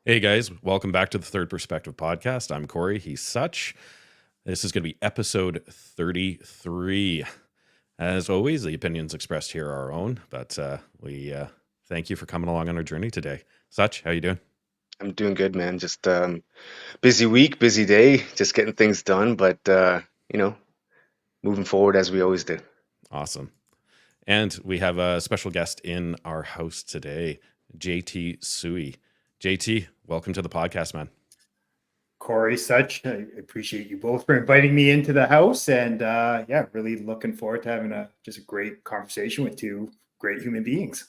Hey guys, welcome back to the Third Perspective podcast. I'm Corey. He's Such. This is going to be episode 33. As always, the opinions expressed here are our own, but we thank you for coming along on our journey today. Such, how you doing? I'm doing good, man. Just busy week, busy day, just getting things done, but you know, moving forward as we always do. Awesome. And we have a special guest in our house today, JT Tsui. JT, welcome to the podcast, man. Corey, Such, I appreciate you both for inviting me into the house, and yeah, really looking forward to having just a great conversation with two great human beings.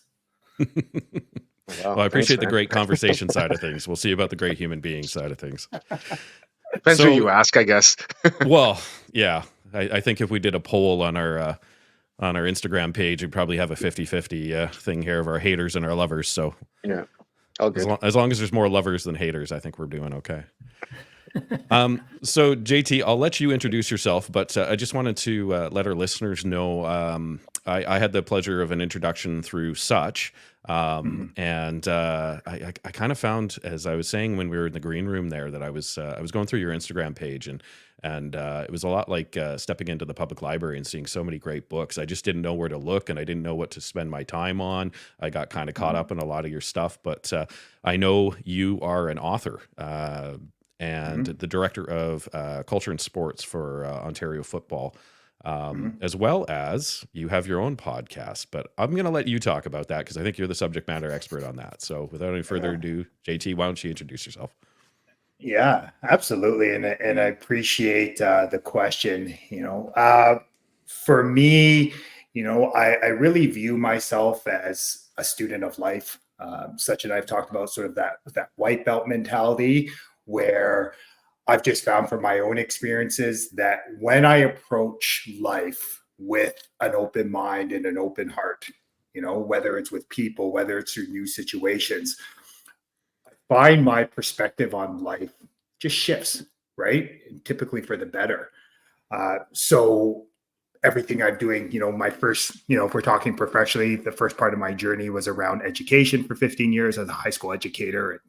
Well, Wow, I thanks, appreciate the man. great conversation side of things. We'll see about the great human being side of things. Depends who So, you ask, I guess. well, yeah, I think if we did a poll on our Instagram page, we'd probably have a 50-50 thing here of our haters and our lovers. So Yeah, all good. as long as there's more lovers than haters, I think we're doing okay. So JT, I'll let you introduce yourself, but I just wanted to let our listeners know I had the pleasure of an introduction through Such, Mhm. and I kind of found, as I was saying when we were in the green room there, that I was going through your Instagram page and it was a lot like stepping into the public library and seeing so many great books. I just didn't know where to look and I didn't know what to spend my time on. I got kind of caught Mhm. up in a lot of your stuff, but I know you are an author. And Mhm. the director of culture and sports for Ontario football, Mhm. as well as you have your own podcast. But I'm going to let you talk about that because I think you're the subject matter expert on that. So without any further Yeah. ado, JT, why don't you introduce yourself? Yeah, absolutely, and I appreciate the question. For me, I really view myself as a student of life. Such and I've talked about sort of that white belt mentality, where I've just found from my own experiences that when I approach life with an open mind and an open heart, whether it's with people, whether it's through new situations, find my perspective on life just shifts, right? And typically for the better. So everything I'm doing, my first, if we're talking professionally, the first part of my journey was around education for 15 years as a high school educator and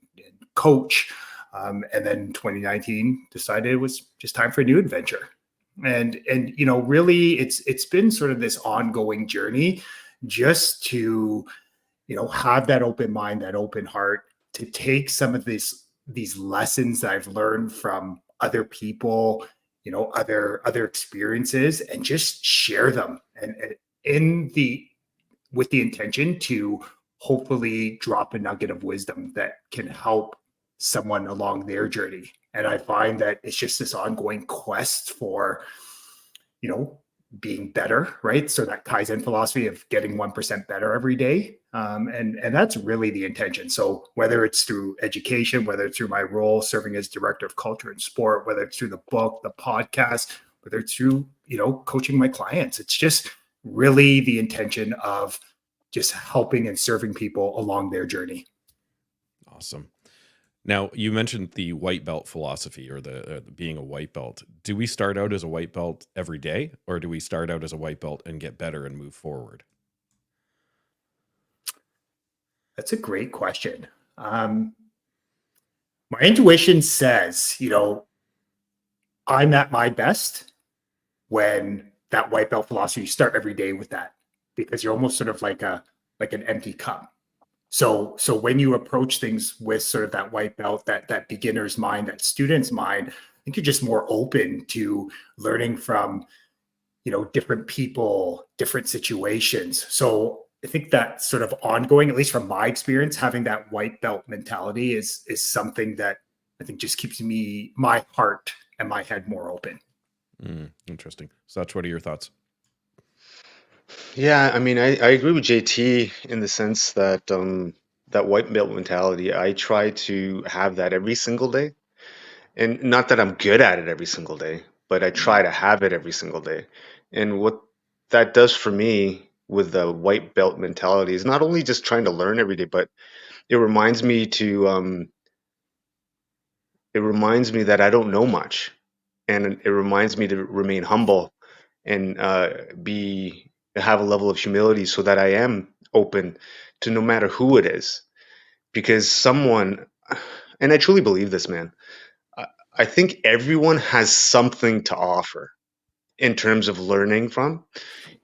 coach. And then 2019 decided it was just time for a new adventure. And really it's been sort of this ongoing journey just to have that open mind, that open heart, to take some of these lessons that I've learned from other people, other experiences, and just share them, and in the with the intention to hopefully drop a nugget of wisdom that can help someone along their journey. And I find that it's just this ongoing quest for you know, being better, right? So that Kaizen philosophy of getting 1% better every day. And that's really the intention. So whether it's through education, whether it's through my role serving as director of culture and sport, whether it's through the book, the podcast, whether it's through, coaching my clients, it's just really the intention of just helping and serving people along their journey. Awesome. Now, you mentioned the white belt philosophy or the being a white belt. Do we start out as a white belt every day, or do we start out as a white belt and get better and move forward? That's a great question. Um, my intuition says, I'm at my best when that white belt philosophy, you start every day with that because you're almost sort of like an empty cup. So when you approach things with sort of that white belt, that beginner's mind, that student's mind, I think you're just more open to learning from different people, different situations. So I think that sort of ongoing, at least from my experience, having that white belt mentality is something that I think just keeps my heart and my head more open. Interesting. So that's what are your thoughts? Yeah, I mean, I agree with JT in the sense that that white belt mentality, I try to have that every single day. And not that I'm good at it every single day, but I try to have it every single day. And what that does for me with the white belt mentality is not only just trying to learn every day, but it reminds me to it reminds me that I don't know much, and it reminds me to remain humble and be have a level of humility so that I am open to no matter who it is, because someone And I truly believe this, man. I, I think everyone has something to offer in terms of learning from.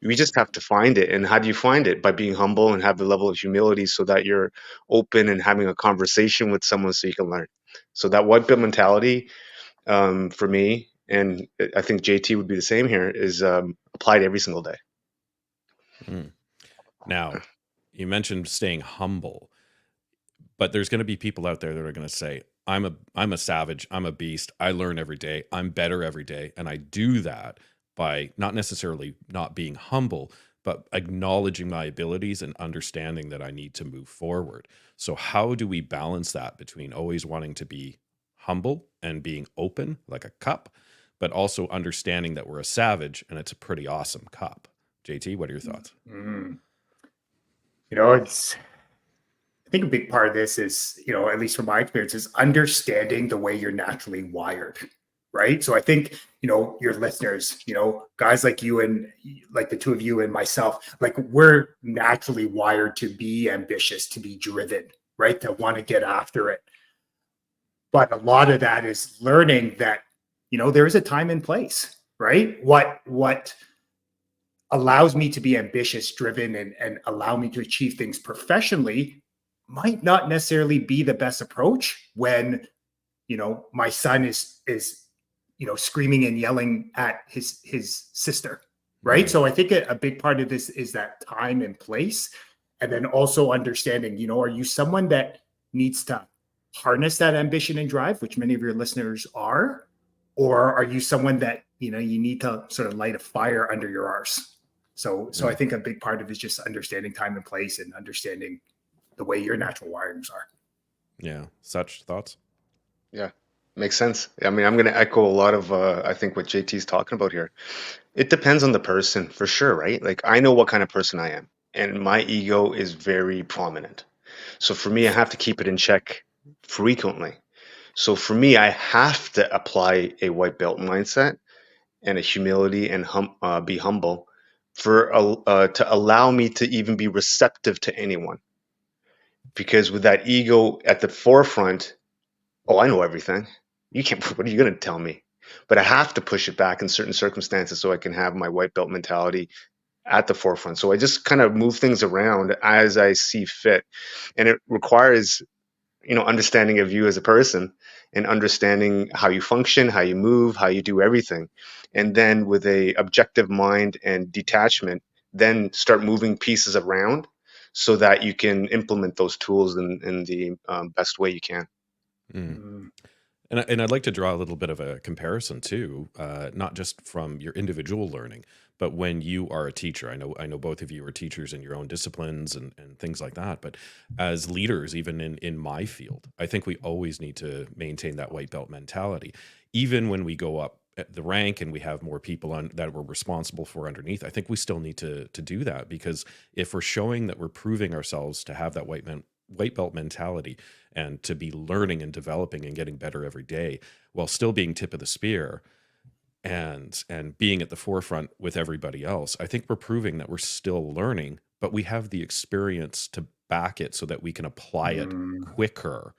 We just have to find it. And how do you find it? By being humble and have the level of humility so that you're open and having a conversation with someone so you can learn. So that white belt mentality, for me, and I think JT would be the same here, is applied every single day. Mm. Now, you mentioned staying humble, but there's going to be people out there that are going to say, I'm a savage, I'm a beast, I learn every day, I'm better every day, and I do that by not necessarily not being humble, but acknowledging my abilities and understanding that I need to move forward. So how do we balance that between always wanting to be humble and being open like a cup, but also understanding that we're a savage and it's a pretty awesome cup? JT, what are your thoughts? Mm. You know, it's I think a big part of this is, at least from my experience, is understanding the way you're naturally wired, right? So I think, your listeners, guys like you and like the two of you and myself, like we're naturally wired to be ambitious, to be driven, right? To want to get after it. But a lot of that is learning that, there is a time and place, right? What allows me to be ambitious, driven, and allow me to achieve things professionally might not necessarily be the best approach when my son is screaming and yelling at his sister, right? Mm, So I think a big part of this is that time and place, and then also understanding, are you someone that needs to harness that ambition and drive, which many of your listeners are, or are you someone that you need to sort of light a fire under your arse? So I mm. think a big part of it is just understanding time and place and understanding the way your natural wirings are. Yeah. Such thoughts? Yeah, makes sense. I mean, I'm going to echo a lot of, I think, what JT's talking about here. It depends on the person for sure, right? Like, I know what kind of person I am, and my ego is very prominent. So for me, I have to keep it in check frequently. So for me, I have to apply a white belt mindset and a humility and be humble to allow me to even be receptive to anyone. Because with that ego at the forefront, oh, I know everything. You can't, what are you going to tell me? But I have to push it back in certain circumstances so I can have my white belt mentality at the forefront. So I just kind of move things around as I see fit. And it requires, understanding of you as a person and understanding how you function, how you move, how you do everything. And then with a objective mind and detachment, then start moving pieces around so that you can implement those tools in the best way you can. Mm. Mm, And I'd like to draw a little bit of a comparison too, not just from your individual learning, but when you are a teacher. I know both of you are teachers in your own disciplines and things like that. But as leaders, even in my field, I think we always need to maintain that white belt mentality, even when we go up at the rank and we have more people on that we're responsible for underneath. I think we still need to do that, because if we're showing that we're proving ourselves to have that white belt mentality and to be learning and developing and getting better every day while still being tip of the spear and being at the forefront with everybody else, I think we're proving that we're still learning, but we have the experience to back it so that we can apply it mm, quicker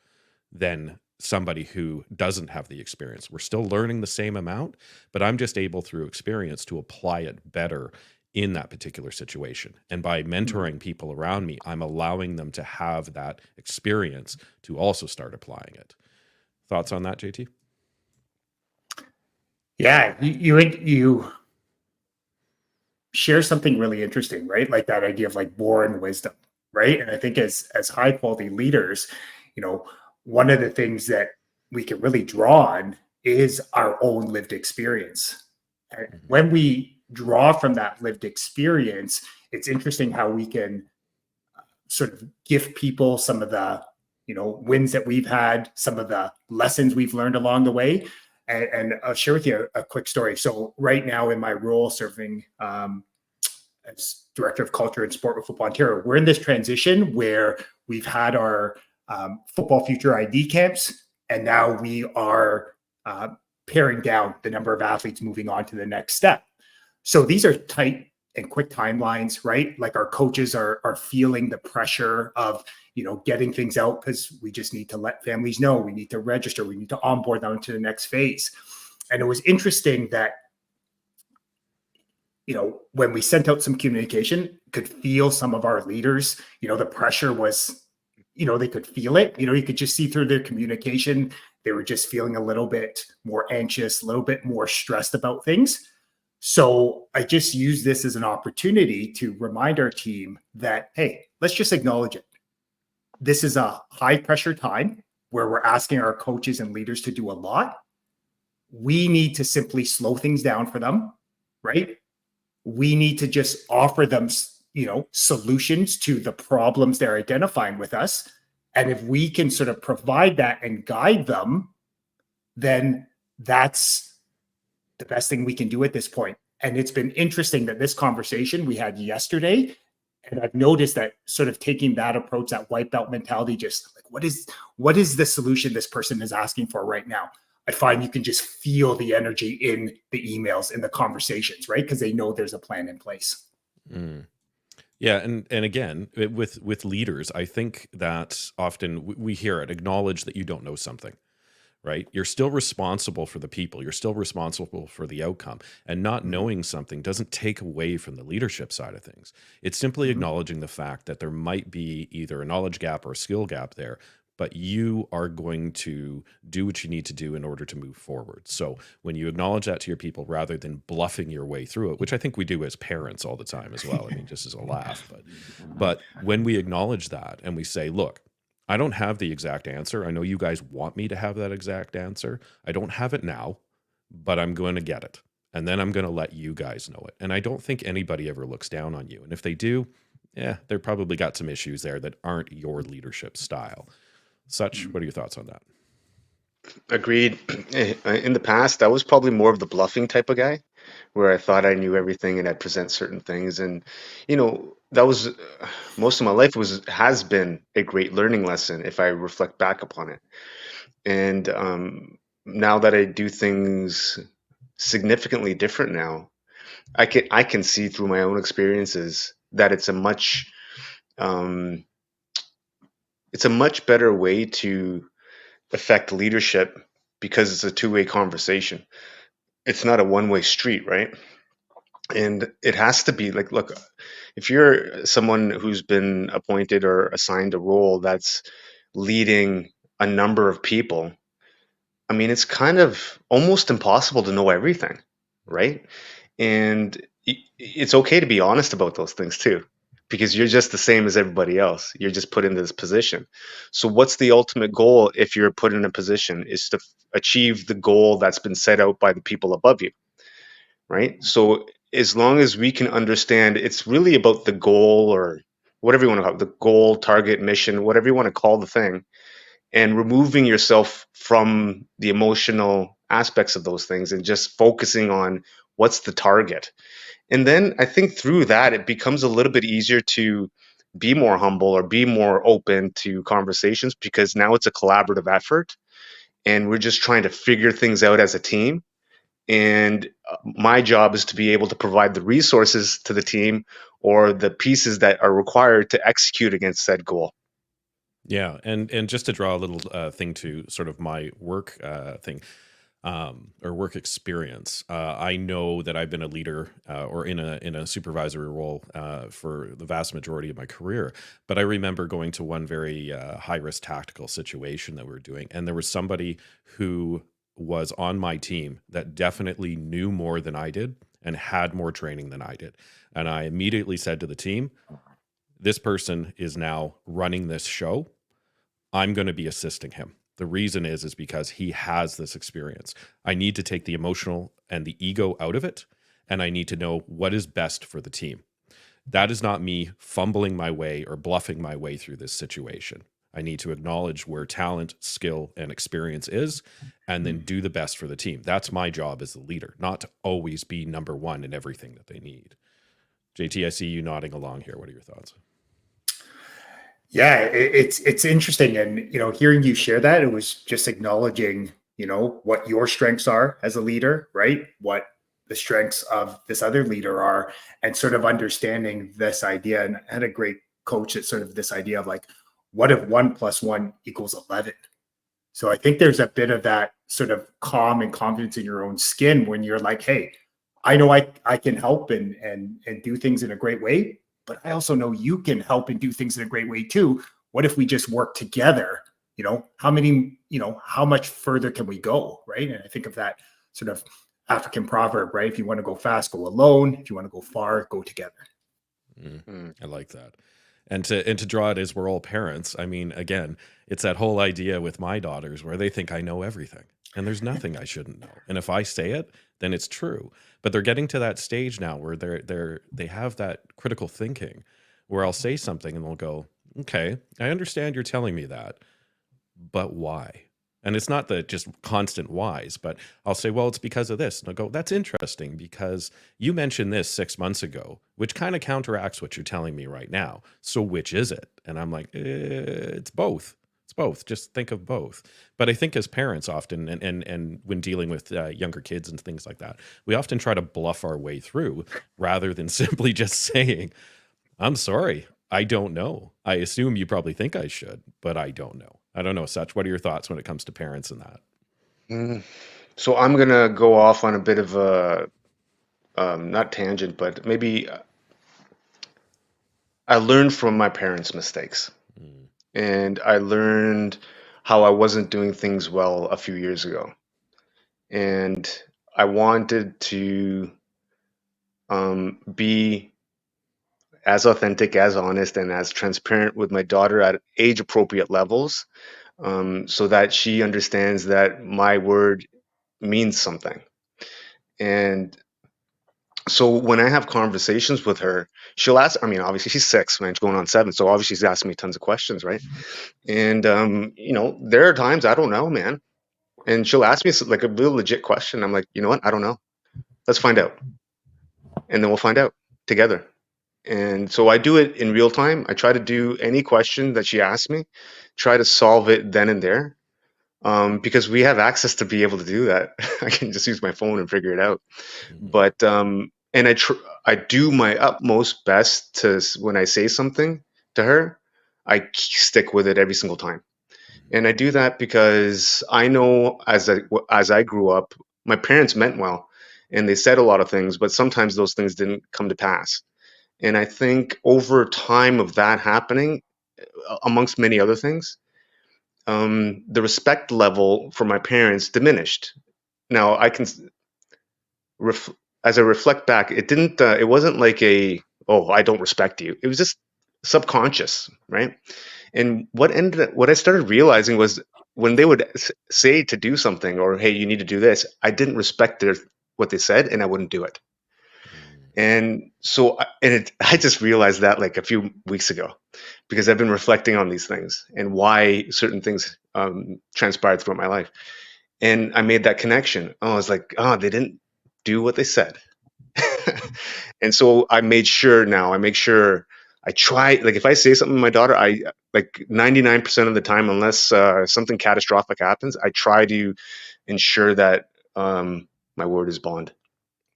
than somebody who doesn't have the experience. We're still learning the same amount, but I'm just able through experience to apply it better in that particular situation. And by mm. mentoring people around me, I'm allowing them to have that experience to also start applying it. Thoughts on that, JT? Yeah, you share something really interesting, right? Like that idea of like born wisdom, right? And I think as high quality leaders, you know, one of the things that we can really draw on is our own lived experience. And Mhm. when we draw from that lived experience, it's interesting how we can sort of give people some of the wins that we've had, some of the lessons we've learned along the way. And I'll share with you a quick story. So right now in my role serving as director of culture and sport with Football Ontario, we're in this transition where we've had our football future ID camps, and now we are paring down the number of athletes moving on to the next step. So these are tight and quick timelines, right? Like our coaches are feeling the pressure of, getting things out because we just need to let families know, we need to register, we need to onboard them to the next phase. And it was interesting that, when we sent out some communication, could feel some of our leaders, the pressure was, they could feel it, you could just see through their communication. They were just feeling a little bit more anxious, a little bit more stressed about things. So I just use this as an opportunity to remind our team that, hey, let's just acknowledge it. This is a high pressure time where we're asking our coaches and leaders to do a lot. We need to simply slow things down for them, right? We need to just offer them, solutions to the problems they're identifying with us. And if we can sort of provide that and guide them, then that's the best thing we can do at this point. And it's been interesting that this conversation we had yesterday, and I've noticed that sort of taking that approach, that wipeout mentality, just like what is the solution this person is asking for right now? I find you can just feel the energy in the emails, in the conversations, right? Because they know there's a plan in place. Mm. Yeah, and again, with leaders, I think that often we hear it, acknowledge that you don't know something, right? You're still responsible for the people. You're still responsible for the outcome. And not Mm-hmm. knowing something doesn't take away from the leadership side of things. It's simply Mm-hmm. acknowledging the fact that there might be either a knowledge gap or a skill gap there, but you are going to do what you need to do in order to move forward. So when you acknowledge that to your people rather than bluffing your way through it, which I think we do as parents all the time as well. I mean, just as a laugh, but when we acknowledge that and we say, look, I don't have the exact answer. I know you guys want me to have that exact answer. I don't have it now, but I'm going to get it. And then I'm going to let you guys know it. And I don't think anybody ever looks down on you. And if they do, yeah, they've probably got some issues there that aren't your leadership style. Such, what are your thoughts on that? Agreed. In the past, I was probably more of the bluffing type of guy, where I thought I knew everything and I'd present certain things. And, that was most of my life has been a great learning lesson if I reflect back upon it. And now that I do things significantly different now, I can see through my own experiences that um, it's a much better way to affect leadership because it's a two-way conversation. It's not a one-way street, right? And it has to be like, look, if you're someone who's been appointed or assigned a role that's leading a number of people, I mean, it's kind of almost impossible to know everything, right? And it's okay to be honest about those things too, because you're just the same as everybody else. You're just put into this position. So, what's the ultimate goal if you're put in a position is to achieve the goal that's been set out by the people above you, right? So, as long as we can understand, it's really about the goal or whatever you want to call it, the goal, target, mission, whatever you want to call the thing, and removing yourself from the emotional aspects of those things and just focusing on what's the target. And then I think through that, it becomes a little bit easier to be more humble or be more open to conversations because now it's a collaborative effort and we're just trying to figure things out as a team. And my job is to be able to provide the resources to the team or the pieces that are required to execute against said goal. Yeah, and just to draw a little thing to sort of my work thing or work experience, I know that I've been a leader or in a supervisory role for the vast majority of my career. But I remember going to one very high risk tactical situation that we were doing, and there was somebody who was on my team that definitely knew more than I did and had more training than I did. And I immediately said to the team, "This person is now running this show. I'm going to be assisting him. The reason is because he has this experience. I need to take the emotional and the ego out of it, and I need to know what is best for the team. That is not me fumbling my way or bluffing my way through this situation. I need to acknowledge where talent, skill, and experience is, and then do the best for the team. That's my job as the leader, not to always be number one in everything that they need." JT, I see you nodding along here. What are your thoughts? Yeah, it's interesting, and hearing you share that, it was just acknowledging what your strengths are as a leader, right? What the strengths of this other leader are, and sort of understanding this idea. And I had a great coach that sort of this idea of like, what if 1 + 1 = 11? So I think there's a bit of that sort of calm and confidence in your own skin when you're like, hey, I know I can help and do things in a great way, but I also know you can help and do things in a great way too. What if we just work together? How much further can we go? Right. And I think of that sort of African proverb, right? If you want to go fast, go alone. If you want to go far, go together. Mm, Mm. I like that. And to draw it as we're all parents, I mean, again, it's that whole idea with my daughters where they think I know everything. And there's nothing I shouldn't know. And if I say it, then it's true. But they're getting to that stage now where they have that critical thinking where I'll say something and they'll go, "Okay, I understand you're telling me that, but why?" And it's not the just constant whys, but I'll say, well, it's because of this. And I'll go, that's interesting because you mentioned this 6 months ago, which kind of counteracts what you're telling me right now. So which is it? And I'm like, it's both. It's both. Just think of both. But I think as parents often, and when dealing with younger kids and things like that, we often try to bluff our way through rather than simply just saying, I'm sorry. I don't know. I assume you probably think I should, but I don't know. I don't know, Such. What are your thoughts when it comes to parents and that? Mm. So I'm gonna go off on a bit of a not tangent, but maybe I learned from my parents' mistakes, Mm, and I learned how I wasn't doing things well a few years ago, and I wanted to be as authentic, as honest, and as transparent with my daughter at age appropriate levels, so that she understands that my word means something. And so when I have conversations with her, she'll ask, I mean, obviously she's 6, man, she's going on 7. So obviously she's asking me tons of questions, right? And, there are times I don't know, man. And she'll ask me like a real legit question. I'm like, you know what? I don't know. Let's find out. And then we'll find out together. And so I do it in real time. I try to do any question that she asks me, try to solve it then and there. Because we have access to be able to do that. I can just use my phone and figure it out. mhm, But and I do my utmost best to when I say something to her, I stick with it every single time. mhm, And I do that because I know as I grew up, my parents meant well, and they said a lot of things, but sometimes those things didn't come to pass. And I think over time of that happening, amongst many other things, the respect level for my parents diminished. Now I can ref- as I reflect back, it didn't. It wasn't like a oh I don't respect you. It was just subconscious, right? And what I started realizing was when they would say to do something or hey you need to do this, I didn't respect what they said and I wouldn't do it. mm, And so I just realized that like a few weeks ago because I've been reflecting on these things and why certain things transpired throughout my life. And I made that connection. Oh, I was like, oh, they didn't do what they said. And so I made sure now, I make sure I try, like if I say something to my daughter, I like 99% of the time, unless something catastrophic happens, I try to ensure that my word is bond.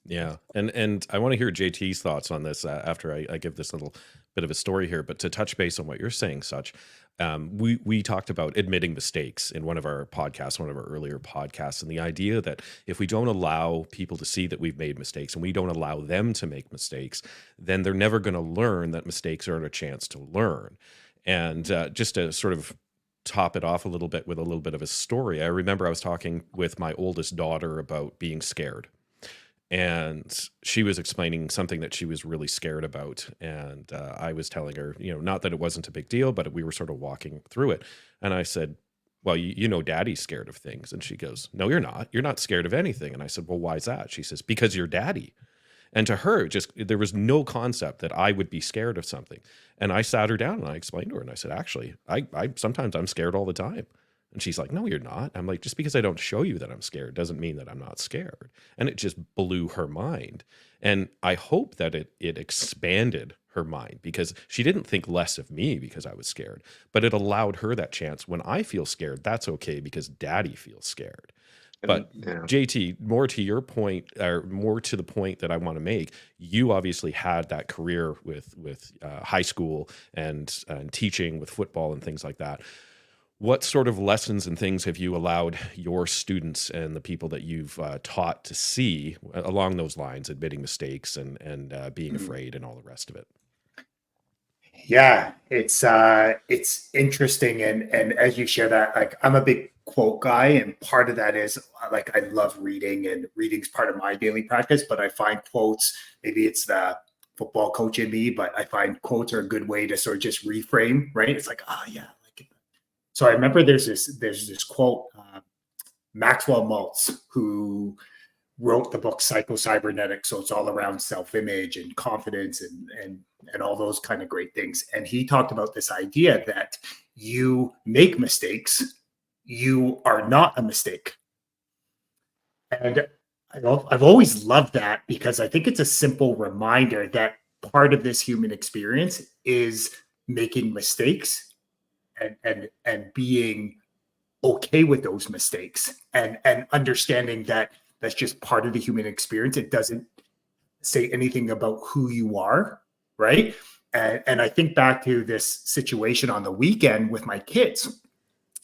yeah, and I want to hear JT's thoughts on this after I give this little bit of a story here. But to touch base on what you're saying, Such, we talked about admitting mistakes in one of our podcasts, one of our earlier podcasts, and the idea that if we don't allow people to see that we've made mistakes and we don't allow them to make mistakes, then they're never going to learn that mistakes are a chance to learn. And just to sort of top it off a little bit with a little bit of a story, I remember I was talking with my oldest daughter about being scared, and she was explaining something that she was really scared about, and I was telling her, not that it wasn't a big deal, but we were sort of walking through it, and I said, well, you know daddy's scared of things. And she goes, no, you're not scared of anything. And I said, well, why is that? She says, because you're daddy. And to her, just there was no concept that I would be scared of something. And I sat her down and I explained to her and I said, actually, I sometimes I'm scared all the time. And she's like, no, you're not. I'm like, just because I don't show you that I'm scared doesn't mean that I'm not scared. And it just blew her mind. And I hope that it expanded her mind because she didn't think less of me because I was scared, but it allowed her that chance. When I feel scared, that's okay because daddy feels scared. And But yeah. JT, more to your point, or more to the point that I want to make, you obviously had that career with high school and teaching with football and things like that. What sort of lessons and things have you allowed your students and the people that you've taught to see along those lines, admitting mistakes and being Mm. afraid and all the rest of it? Yeah, it's interesting, and as you share that, like I'm a big quote guy, and part of that is like I love reading, and reading's part of my daily practice. But I find quotes, maybe it's the football coach in me, but I find quotes are a good way to sort of just reframe, right? It's like, oh yeah, like so. I remember there's this quote, Maxwell Maltz, who wrote the book Psycho Cybernetics. So it's all around self-image and confidence and all those kind of great things. And he talked about this idea that you make mistakes, you are not a mistake. And I've always loved that because I think it's a simple reminder that part of this human experience is making mistakes and being okay with those mistakes and understanding that that's just part of the human experience. It doesn't say anything about who you are, right? And I think back to this situation on the weekend with my kids.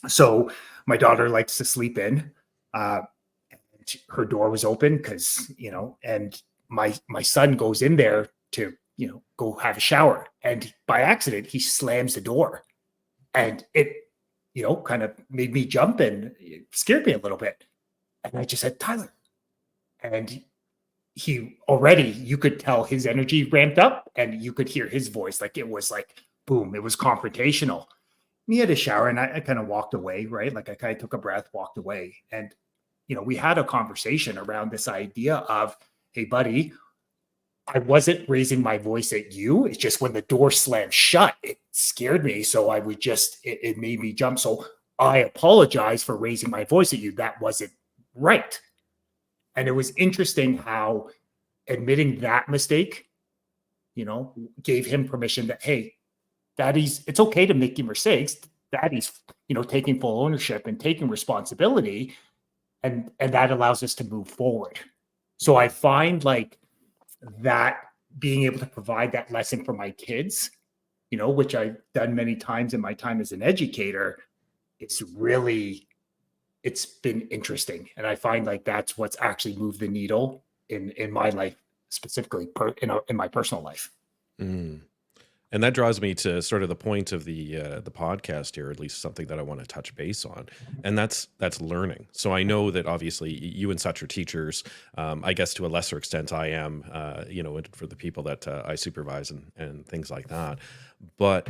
So my daughter likes to sleep in. Uh, Her door was open because and my son goes in there to go have a shower, and by accident he slams the door, and it kind of made me jump and it scared me a little bit. And I just said, Tyler. And he already, you could tell his energy ramped up and you could hear his voice. Like it was like, boom, it was confrontational. He had a shower and I kind of walked away, right? Like I kind of took a breath, walked away. And, we had a conversation around this idea of, hey, buddy, I wasn't raising my voice at you. It's just when the door slammed shut, it scared me. So I would it made me jump. So I apologize for raising my voice at you. That wasn't right. And it was interesting how admitting that mistake, gave him permission that, hey, it's okay to make your mistakes. Daddy's, taking full ownership and taking responsibility. And that allows us to move forward. So I find like that being able to provide that lesson for my kids, which I've done many times in my time as an educator, it's been interesting. And I find like that's what's actually moved the needle in my life, specifically in my personal life. Mm. And that draws me to sort of the point of the podcast here, at least something that I want to touch base on, and that's learning. So I know that obviously you and such are teachers. I guess to a lesser extent, I am. For the people that I supervise and things like that. But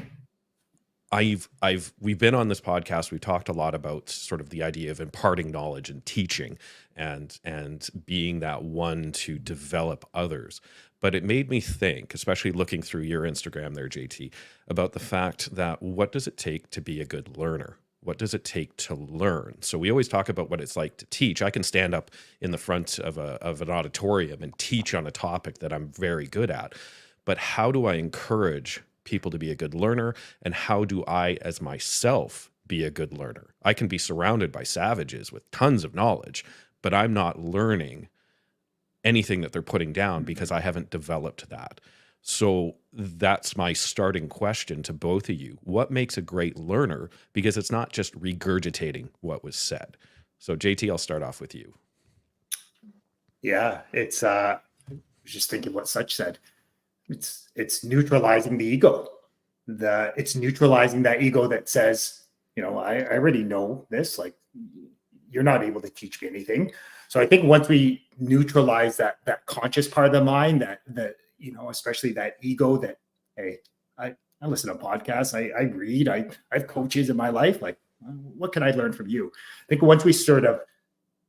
we've been on this podcast. We've talked a lot about sort of the idea of imparting knowledge and teaching and being that one to develop others. But it made me think, especially looking through your Instagram there, JT, about the fact that what does it take to be a good learner? What does it take to learn? So we always talk about what it's like to teach. I can stand up in the front of an auditorium and teach on a topic that I'm very good at. But how do I encourage people to be a good learner? And how do I, as myself, be a good learner? I can be surrounded by savages with tons of knowledge, but I'm not learning anything that they're putting down because I haven't developed that. So that's my starting question to both of you. What makes a great learner? Because it's not just regurgitating what was said. So JT, I'll start off with you. Yeah, I was just thinking what Such said. It's neutralizing the ego. It's neutralizing that ego that says, I already know this. Like, you're not able to teach me anything. So I think once we neutralize that conscious part of the mind, that especially that ego, that hey, I listen to podcasts, I read, I have coaches in my life. Like, what can I learn from you? I think once we sort of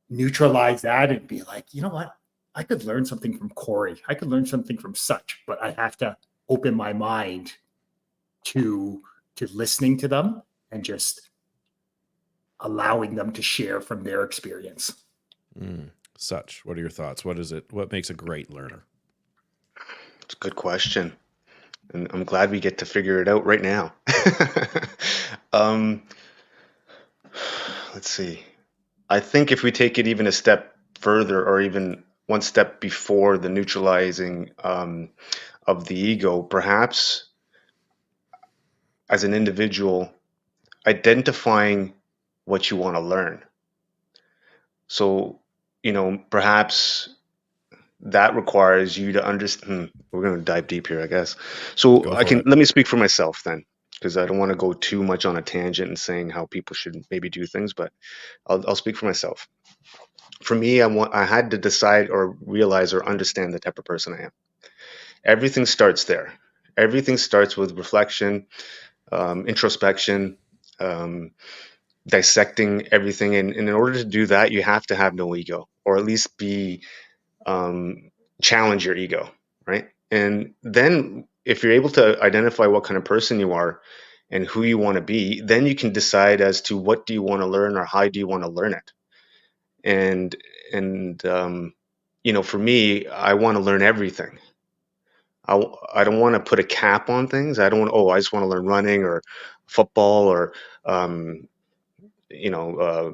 neutralize that and be like, you know what, I could learn something from Corey, I could learn something from Such, but I have to open my mind to listening to them and just allowing them to share from their experience. Such, what are your thoughts? What makes a great learner? It's a good question. And I'm glad we get to figure it out right now. um, let's see. I think if we take it even a step further, or even one step before the neutralizing of the ego, perhaps as an individual, identifying what you want to learn. So, perhaps that requires you to understand. We're going to dive deep here, I guess. So Go for it. let me speak for myself then, because I don't want to go too much on a tangent and saying how people should maybe do things, but I'll speak for myself. For me, I had to decide or realize or understand the type of person I am. Everything starts there. Everything starts with reflection, introspection, um, dissecting everything. And in order to do that, you have to have no ego, or at least be um, challenge your ego, right? And then if you're able to identify what kind of person you are and who you want to be, then you can decide as to what do you want to learn or how do you want to learn it. And for me, I want to learn everything. I don't want to put a cap on things. I don't want, oh, I just want to learn running or football or um,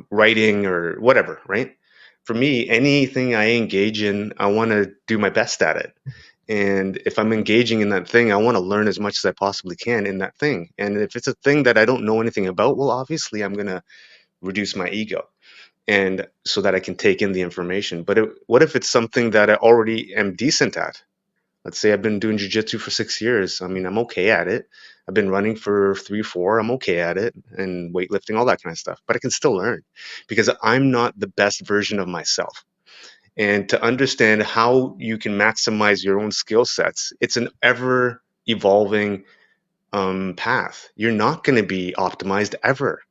writing or whatever, right? For me, anything I engage in, I want to do my best at it. And if I'm engaging in that thing, I want to learn as much as I possibly can in that thing. And if it's a thing that I don't know anything about, well, obviously I'm going to reduce my ego and so that I can take in the information. But what if it's something that I already am decent at? Let's say I've been doing jujitsu for 6 years. I mean, I'm okay at it. I've been running for 3, 4. I'm okay at it, and weightlifting, all that kind of stuff. But I can still learn because I'm not the best version of myself. And to understand how you can maximize your own skill sets, it's an ever evolving path. You're not going to be optimized ever.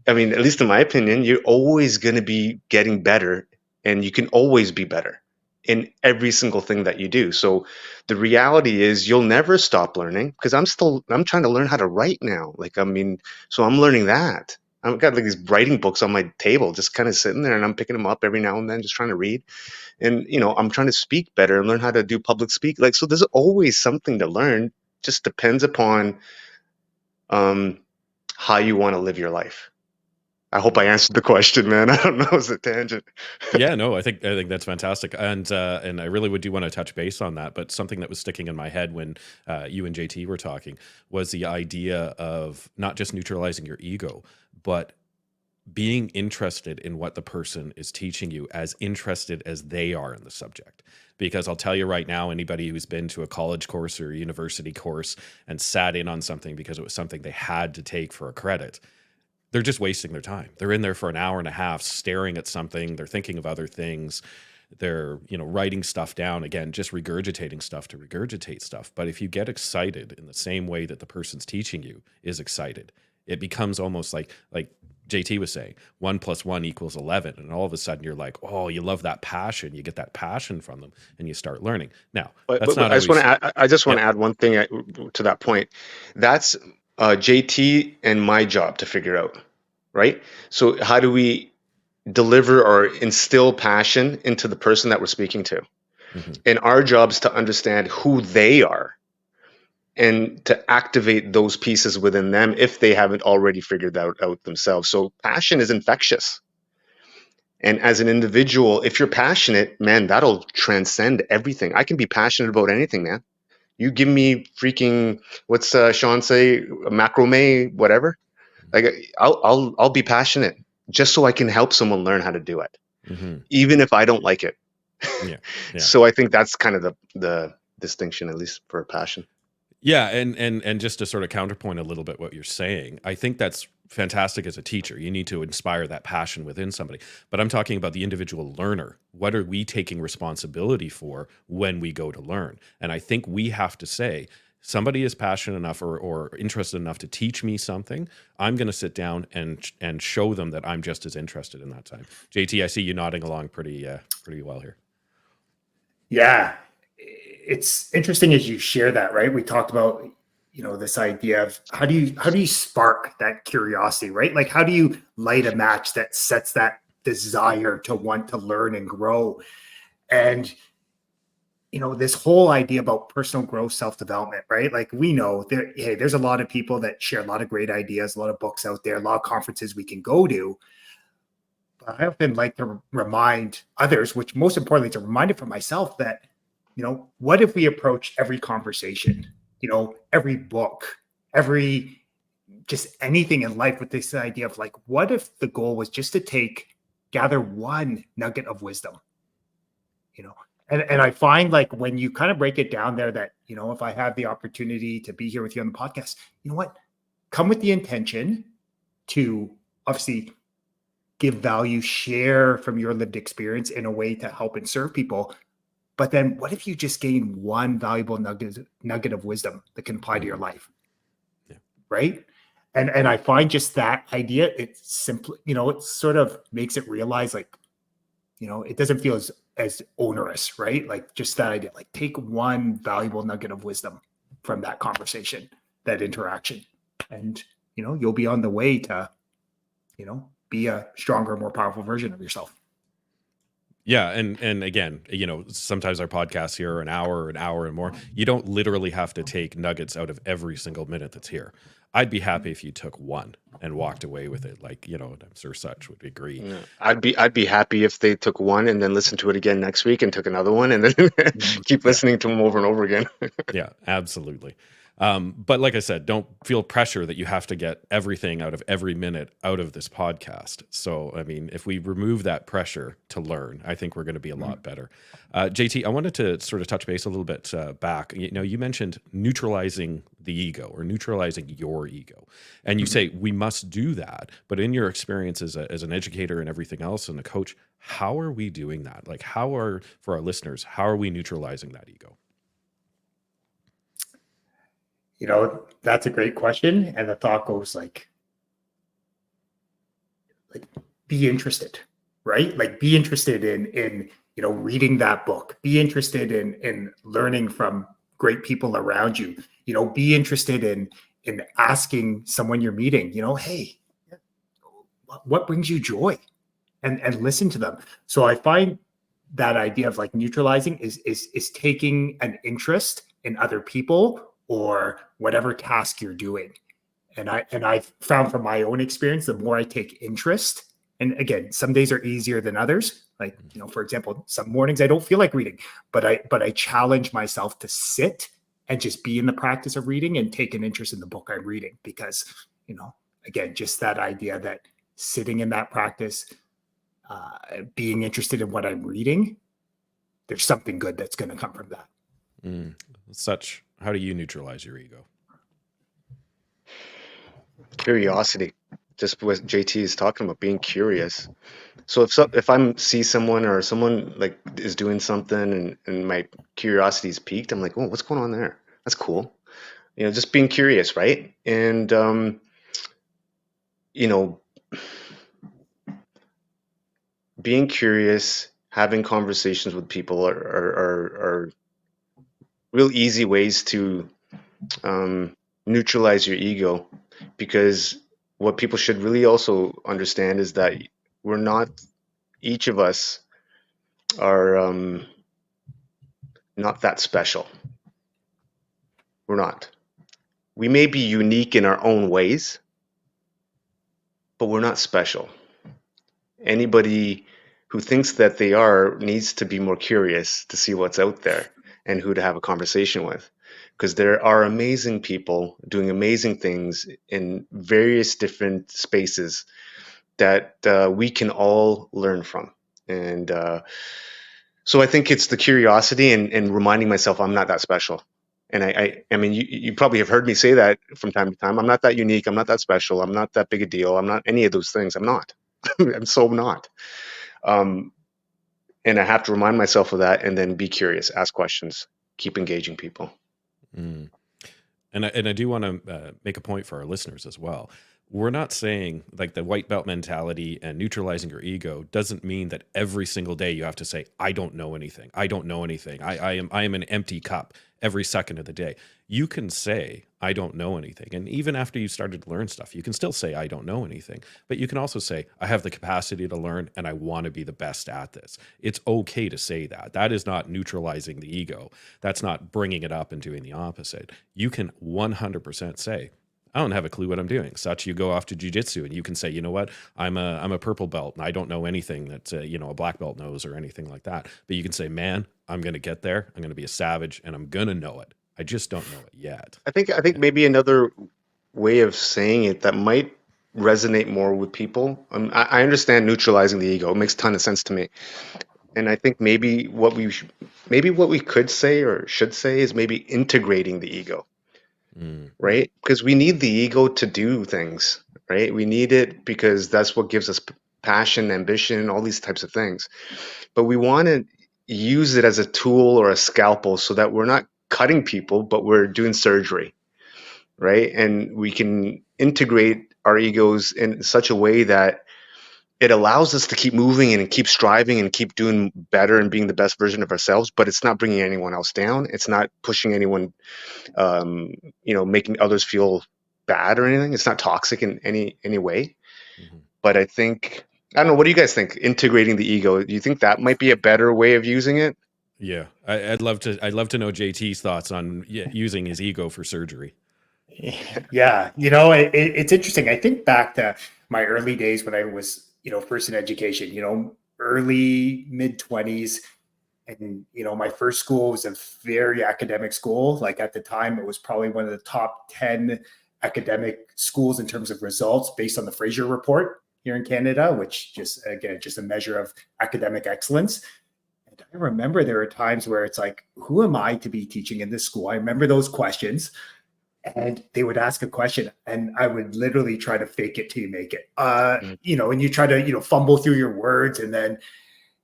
I mean, at least in my opinion, you're always going to be getting better, and you can always be better in every single thing that you do. So the reality is you'll never stop learning, because I'm trying to learn how to write now. Like, I mean, so I'm learning that. I've got like these writing books on my table, just kind of sitting there, and I'm picking them up every now and then, just trying to read. And I'm trying to speak better and learn how to do public speak. Like, so there's always something to learn. Just depends upon um, how you want to live your life. I hope I answered the question, man. I don't know, it's a tangent. Yeah, no, I think that's fantastic, and I really would do want to touch base on that. But something that was sticking in my head when you and JT were talking was the idea of not just neutralizing your ego, but being interested in what the person is teaching you, as interested as they are in the subject. Because I'll tell you right now, anybody who's been to a college course or a university course and sat in on something because it was something they had to take for a credit, they're just wasting their time. They're in there for an hour and a half staring at something. They're thinking of other things. They're, writing stuff down, again, just regurgitating stuff to regurgitate stuff. But if you get excited in the same way that the person's teaching you is excited, it becomes almost like JT was saying, 1 + 1 = 11. And all of a sudden you're like, oh, you love that passion. You get that passion from them and you start learning. Now, that's But not I just want always, to add, I just want yep. to add one thing to that point. That's JT and my job to figure out, right? So how do we deliver or instill passion into the person that we're speaking to? Mhm. And our job is to understand who they are and to activate those pieces within them if they haven't already figured that out themselves. So passion is infectious. And as an individual, if you're passionate, man, that'll transcend everything. I can be passionate about anything, man. You give me freaking, what's Sean say, macrame, whatever. Like, I'll be passionate just so I can help someone learn how to do it, Mhm. even if I don't like it. Yeah. Yeah. So I think that's kind of the distinction, at least for passion. Yeah, and just to sort of counterpoint a little bit what you're saying, I think that's fantastic as a teacher. You need to inspire that passion within somebody. But I'm talking about the individual learner. What are we taking responsibility for when we go to learn? And I think we have to say, somebody is passionate enough or interested enough to teach me something. I'm going to sit down and show them that I'm just as interested in that time. JT, I see you nodding along pretty well here. Yeah, it's interesting as you share that, right? We talked about, this idea of how do you spark that curiosity, right? Like, how do you light a match that sets that desire to want to learn and grow? And this whole idea about personal growth, self-development, right? Like, we know there's a lot of people that share a lot of great ideas, a lot of books out there, a lot of conferences we can go to. I often like to remind others, which most importantly, to remind it for myself that, what if we approach every conversation, every book, every just anything in life with this idea of like, what if the goal was just to gather one nugget of wisdom, you know? And I find like when you kind of break it down there that, if I have the opportunity to be here with you on the podcast, you know what? Come with the intention to obviously give value, share from your lived experience in a way to help and serve people. But then what if you just gain one valuable nugget of wisdom that can apply to your Mhm. life? Yeah. Right. And I find just that idea, it's simply, it sort of makes it realize like, it doesn't feel as onerous, right? Like just that idea, like take one valuable nugget of wisdom from that conversation, that interaction. And, you'll be on the way to, be a stronger, more powerful version of yourself. Yeah, and again, sometimes our podcasts here are an hour and more. You don't literally have to take nuggets out of every single minute that's here. I'd be happy if you took one and walked away with it. Like, I'm sure Such would agree. Yeah. I'd be happy if they took one and then listened to it again next week and took another one and then keep Yeah. listening to them over and over again. Yeah, absolutely. But like I said, don't feel pressure that you have to get everything out of every minute out of this podcast. So, I mean, if we remove that pressure to learn, I think we're going to be a lot better. JT, I wanted to sort of touch base a little bit back. You mentioned neutralizing the ego or neutralizing your ego. And you say we must do that. But in your experience as an educator and everything else and a coach, how are we doing that? Like, for our listeners, how are we neutralizing that ego? That's a great question. And the thought goes like be interested, right? Like be interested in reading that book, be interested in learning from great people around you, be interested in asking someone you're meeting, hey, what brings you joy, and listen to them. So I find that idea of like neutralizing is taking an interest in other people or whatever task you're doing. And I found from my own experience, the more I take interest, and again, some days are easier than others. Like, for example, some mornings I don't feel like reading, but I challenge myself to sit and just be in the practice of reading and take an interest in the book I'm reading because, again, just that idea that sitting in that practice, being interested in what I'm reading, there's something good that's going to come from that. How do you neutralize your ego? Curiosity, just what JT is talking about, being curious. So if I see someone or someone like is doing something and my curiosity is piqued, I'm like, oh, what's going on there? That's cool. Just being curious, right? And you know, being curious, having conversations with people are real easy ways to neutralize your ego, because what people should really also understand is that we're not, each of us are not that special. We're not. We may be unique in our own ways, but we're not special. Anybody who thinks that they are needs to be more curious to see what's out there and who to have a conversation with. Because there are amazing people doing amazing things in various different spaces that we can all learn from. And so I think it's the curiosity and reminding myself I'm not that special. And I mean, you probably have heard me say that from time to time. I'm not that unique. I'm not that special. I'm not that big a deal. I'm not any of those things. I'm not. I'm so not. Um, and I have to remind myself of that and then be curious, ask questions, keep engaging people. Mm. And I do want to make a point for our listeners as well. We're not saying like the white belt mentality and neutralizing your ego doesn't mean that every single day you have to say, I don't know anything. I don't know anything. I am an empty cup every second of the day. You can say, I don't know anything. And even after you started to learn stuff, you can still say, I don't know anything. But you can also say, I have the capacity to learn and I want to be the best at this. It's okay to say that. That is not neutralizing the ego. That's not bringing it up and doing the opposite. You can 100% say, I don't have a clue what I'm doing. Such you go off to jujitsu and you can say, you know what, I'm a purple belt and I don't know anything that a black belt knows or anything like that. But you can say, man, I'm going to get there. I'm going to be a savage and I'm going to know it. I just don't know it yet. I think maybe another way of saying it that might resonate more with people. I understand neutralizing the ego. It makes a ton of sense to me. And I think maybe what we could say or should say is maybe integrating the ego, Mm, right? Because we need the ego to do things, right? We need it because that's what gives us passion, ambition, all these types of things. But we want to use it as a tool or a scalpel so that we're not cutting people, but we're doing surgery, right? And we can integrate our egos in such a way that it allows us to keep moving and keep striving and keep doing better and being the best version of ourselves, but it's not bringing anyone else down. It's not pushing anyone, um, making others feel bad or anything. It's not toxic in any way. mhm. But I don't know. What do you guys think? Integrating the ego. Do you think that might be a better way of using it? Yeah, I'd love to. I'd love to know JT's thoughts on using his ego for surgery. Yeah, it's interesting. I think back to my early days when I was, first in education, early mid 20s. And, my first school was a very academic school. Like at the time, it was probably one of the top 10 academic schools in terms of results based on the Fraser Report here in Canada, which just, again, just a measure of academic excellence. And I remember there were times where it's like, who am I to be teaching in this school? I remember those questions, and they would ask a question and I would literally try to fake it till you make it. And you try to, fumble through your words. And then,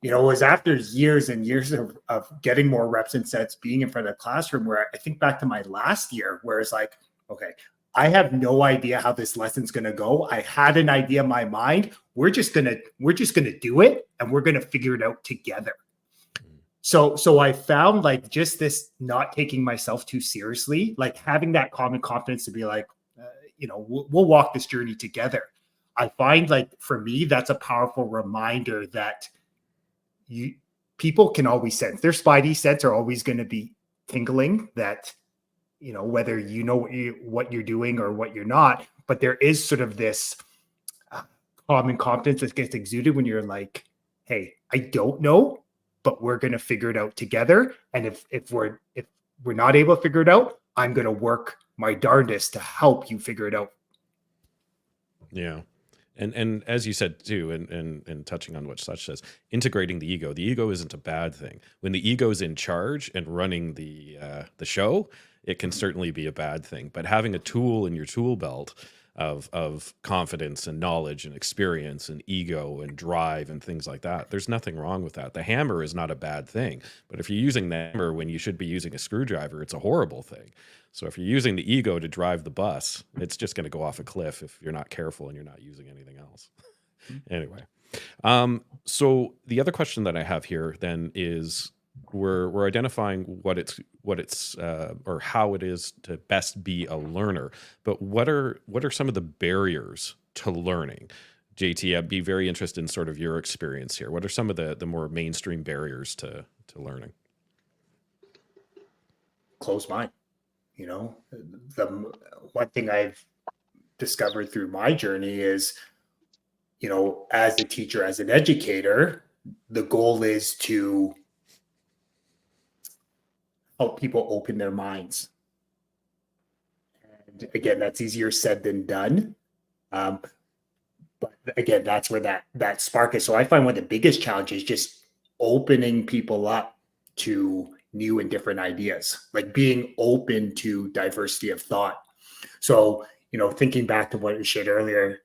it was after years and years of getting more reps and sets, being in front of the classroom, where I think back to my last year, where it's like, okay, I have no idea how this lesson's going to go. I had an idea in my mind. We're just going to do it, and we're going to figure it out together. So I found, like, just this not taking myself too seriously, like having that common confidence to be like, we'll walk this journey together. I find, like, for me, that's a powerful reminder that you people can always sense, their spidey sense are always going to be tingling, that whether what you're doing or what you're not, but there is sort of this uh, common confidence that gets exuded when you're like, hey, I don't know, but we're going to figure it out together. And if we're not able to figure it out, I'm going to work my darndest to help you figure it out. Yeah. And as you said too, and touching on what Such says, integrating the ego isn't a bad thing. When the ego is in charge and running the show, it can certainly be a bad thing. But having a tool in your tool belt of confidence and knowledge and experience and ego and drive and things like that, there's nothing wrong with that. The hammer is not a bad thing. But if you're using the hammer when you should be using a screwdriver, it's a horrible thing. So if you're using the ego to drive the bus, it's just going to go off a cliff if you're not careful and you're not using anything else. Anyway, so the other question that I have here then is we're identifying what it's or how it is to best be a learner, but what are some of the barriers to learning? JT, I'd be very interested in sort of your experience here. What are some of the more mainstream barriers to learning? Close mind. The one thing I've discovered through my journey is, as a teacher, as an educator, the goal is to help people open their minds. And again, that's easier said than done. Um, but again, that's where that spark is. So I find one of the biggest challenges just opening people up to new and different ideas, like being open to diversity of thought. So, thinking back to what you shared earlier,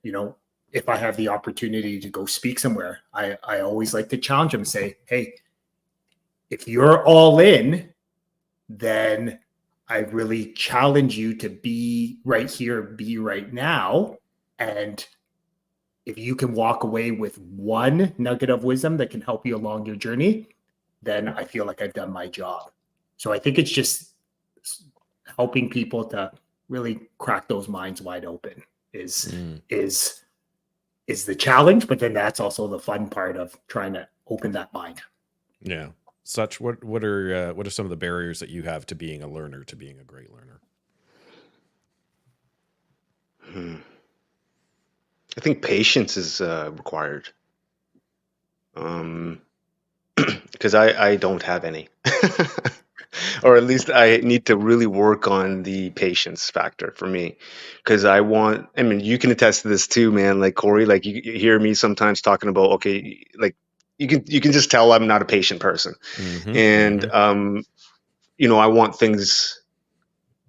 if I have the opportunity to go speak somewhere, I always like to challenge them and say, hey, if you're all in, then I really challenge you to be right here, be right now. And if you can walk away with one nugget of wisdom that can help you along your journey, then I feel like I've done my job. So I think it's just helping people to really crack those minds wide open is Mm, is is the challenge, but then that's also the fun part of trying to open that mind. yeah. Such what are some of the barriers that you have to being a learner, to being a great learner? Hmm. I think patience is required. Um, because I don't have any. Or at least I need to really work on the patience factor for me. Because I mean, you can attest to this too, man. Like Corey, like you hear me sometimes talking about, okay, like you can just tell I'm not a patient person. Mhm, And mhm, I want things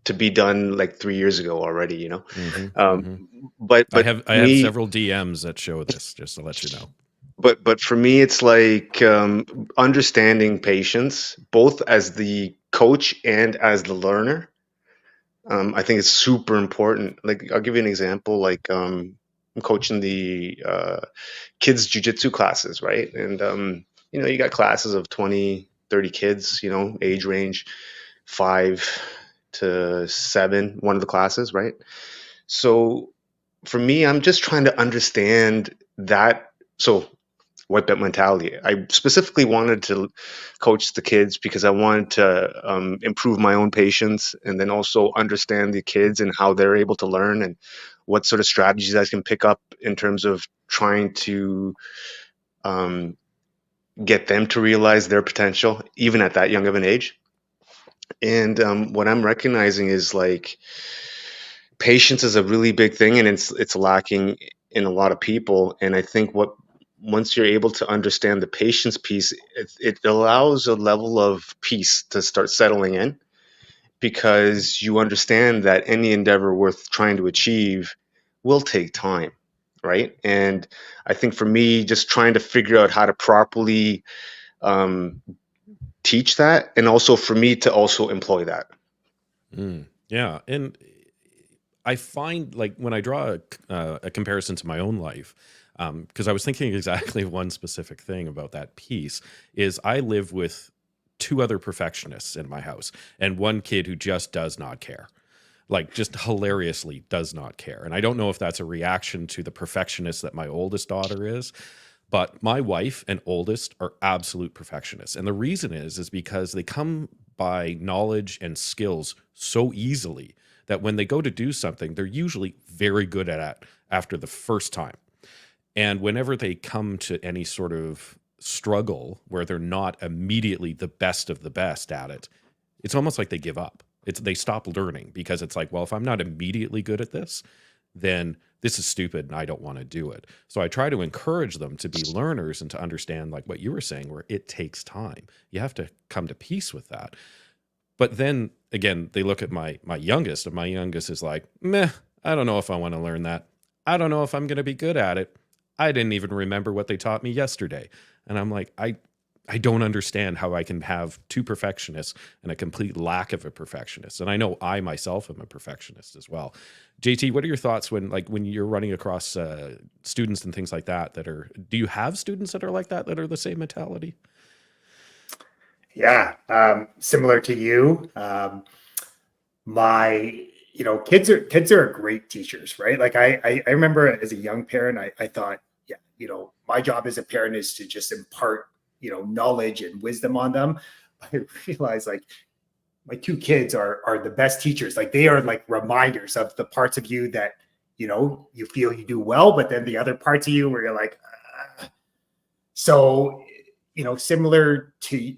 to be done like 3 years ago already, you know. mhm, Um, mhm. but I for have me, several DMs that show this, just to let you know. but for me it's like understanding patience both as the coach and as the learner. I think it's super important. Like I'll give you an example. Like I'm coaching the kids jujitsu classes, right? And you got classes of 20, 30 kids, age range 5 to 7, one of the classes, right? So for me, I'm just trying to understand that. So white belt mentality. I specifically wanted to coach the kids because I wanted to improve my own patience and then also understand the kids and how they're able to learn and what sort of strategies I can pick up in terms of trying to um, get them to realize their potential, even at that young of an age. And what I'm recognizing is like patience is a really big thing, and it's lacking in a lot of people. And I think what once you're able to understand the patience piece, it allows a level of peace to start settling in because you understand that any endeavor worth trying to achieve will take time, right? And I think for me, just trying to figure out how to properly um, teach that, and also for me to also employ that. Yeah, and I find like when I draw a comparison to my own life, because I was thinking exactly one specific thing about that piece is I live with two other perfectionists in my house and one kid who just does not care, like just hilariously does not care. And I don't know if that's a reaction to the perfectionist that my oldest daughter is, but my wife and oldest are absolute perfectionists. And the reason is because they come by knowledge and skills so easily that when they go to do something, they're usually very good at it after the first time. And whenever they come to any sort of struggle where they're not immediately the best of the best at it, it's almost like they give up. They stop learning because it's like, well, if I'm not immediately good at this, then this is stupid and I don't want to do it. So I try to encourage them to be learners and to understand like what you were saying where it takes time. You have to come to peace with that. But then again, they look at my youngest and my youngest is like, "Meh, I don't know if I want to learn that. I don't know if I'm going to be good at it. I didn't even remember what they taught me yesterday." And I'm like, I don't understand how I can have two perfectionists and a complete lack of a perfectionist. And I know I myself am a perfectionist as well. JT, what are your thoughts when you're running across students and things like that do you have students that are like that are the same mentality? Yeah, similar to you. My kids are great teachers, right? Like I remember as a young parent, I thought, yeah, my job as a parent is to just impart knowledge and wisdom on them. I realized like my two kids are the best teachers. Like they are like reminders of the parts of you that you feel you do well, but then the other parts of you where you're like, so similar to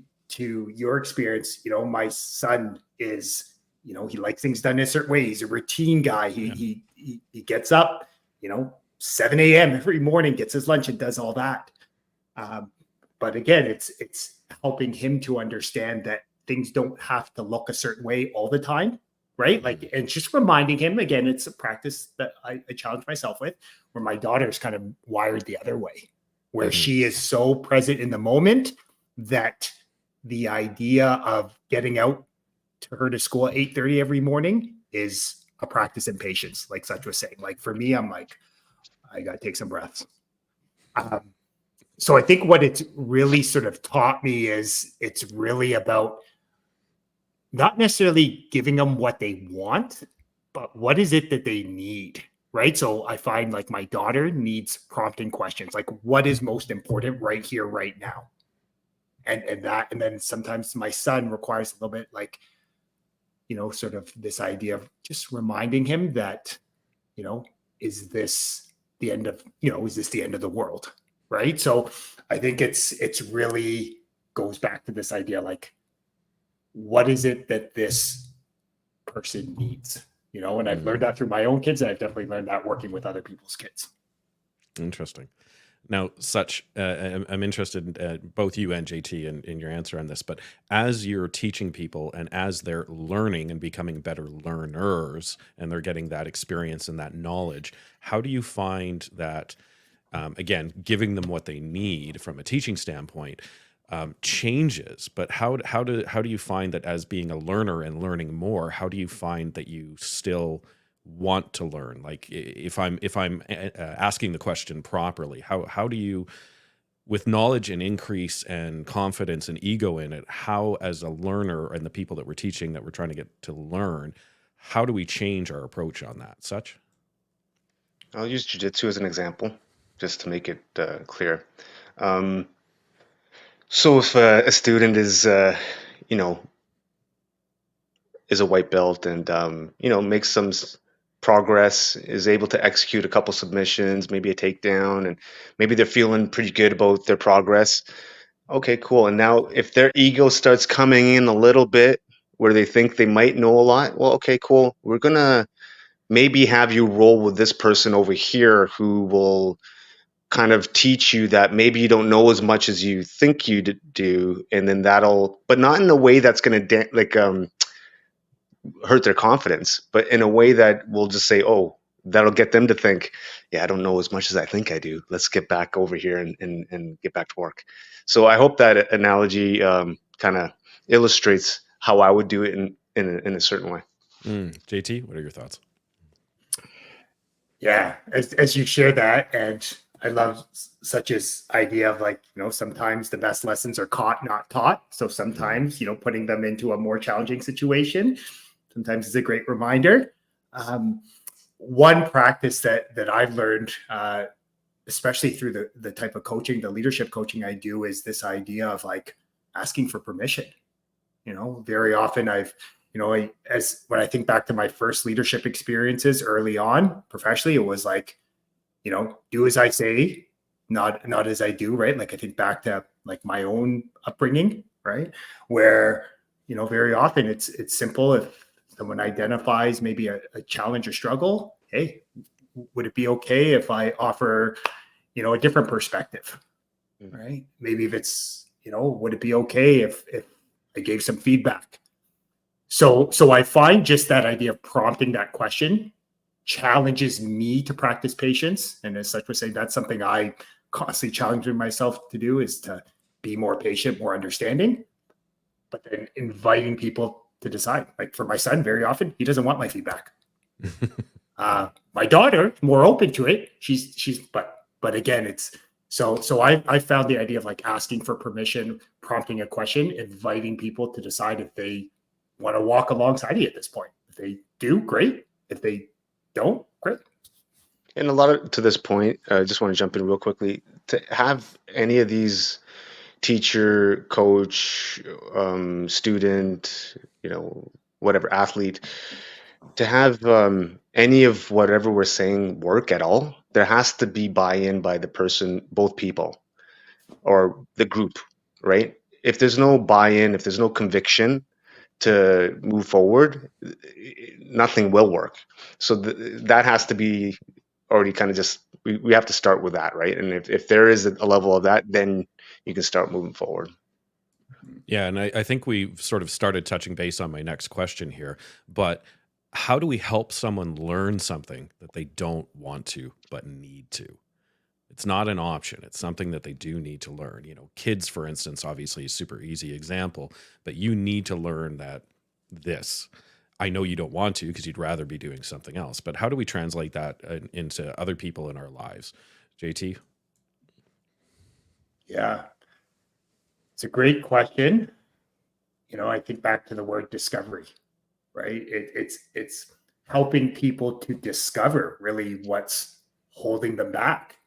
your experience. My son is, he likes things done in a certain way. He's a routine guy. he Yeah. he he gets up 7 a.m every morning, gets his lunch and does all that. um, but again, it's helping him to understand that things don't have to look a certain way all the time, right? Mhm. Like, and just reminding him again, it's a practice that I challenge myself with, where my daughter's kind of wired the other way, where Mhm. she is so present in the moment that the idea of getting out to her to school at 8:30 every morning is a practice in patience, like Such was saying. Like for me, I'm like, I gotta take some breaths. um, so I think what it's really sort of taught me is it's really about not necessarily giving them what they want, but what is it that they need, right? So I find like my daughter needs prompting questions, like what is most important right here, right now, and then sometimes my son requires a little bit like sort of this idea of just reminding him that you know, is this the end of, is this the end of the world? Right. So I think it's really goes back to this idea, like, what is it that this person needs? And I've learned Mm, that through my own kids, and I've definitely learned that working with other people's kids. interesting. Now, I'm interested in both you and JT in your answer on this, but as you're teaching people and as they're learning and becoming better learners and they're getting that experience and that knowledge, how do you find that, again, giving them what they need from a teaching standpoint, changes? But how do you find that as being a learner and learning more, how do you find that you still want to learn? Like if I'm asking the question properly, how do you, with knowledge and increase and confidence and ego in it, how as a learner and the people that we're teaching that we're trying to get to learn, how do we change our approach on that? Such. I'll use jujitsu as an example, just to make it clear. Um, so if a student you know, is a white belt and makes some progress, is able to execute a couple submissions, maybe a takedown, and maybe they're feeling pretty good about their progress. Okay, cool. And now if their ego starts coming in a little bit, where they think they might know a lot, well, okay, cool. We're gonna maybe have you roll with this person over here who will kind of teach you that maybe you don't know as much as you think you do, and then that'll, but not in a way that's going to hurt their confidence, but in a way that will just say, oh, that'll get them to think, yeah, I don't know as much as I think I do. Let's get back over here and get back to work. So I hope that analogy kind of illustrates how I would do it in a certain way. JT, what are your thoughts? Yeah, as you share that, and I love such as idea of, like, sometimes the best lessons are caught, not taught. So Mm, sometimes, putting them into a more challenging situation sometimes is a great reminder. Um, One practice that I've learned, especially through the type of coaching, the leadership coaching I do, is this idea of, like, asking for permission. Very often as when I think back to my first leadership experiences early on professionally, it was like, do as I say, not as I do, right? Like, I think back to, like, my own upbringing, right? Where, very often it's simple. If someone identifies maybe a challenge or struggle, hey, would it be okay if I offer, a different perspective, Mm. right? Maybe if it's, would it be okay if I gave some feedback? So I find just that idea of prompting that question challenges me to practice patience. And as such would say, that's something I constantly challenging myself to do, is to be more patient, more understanding, but then inviting people to decide. Like, for my son, very often he doesn't want my feedback. My daughter more open to it. But again, it's so I found the idea of, like, asking for permission, prompting a question, inviting people to decide if they want to walk alongside you at this point. If they do, great. If they don't, great. And a lot of to this point, I just want to jump in real quickly to have any of these teacher, coach, student, whatever athlete, to have any of whatever we're saying work at all, there has to be buy-in by the person, both people or the group, right? If there's no buy-in, if there's no conviction to move forward, nothing will work. So that has to be already kind of just, we have to start with that, right? And if there is a level of that, then you can start moving forward. yeah, and I think we've sort of started touching base on my next question here, but how do we help someone learn something that they don't want to but need to? It's not an option. It's something that they do need to learn. Kids, for instance, obviously a super easy example, but you need to learn that this. I know you don't want to because you'd rather be doing something else, but how do we translate that into other people in our lives? JT? Yeah, it's a great question. I think back to the word discovery, right? It's helping people to discover really what's holding them back.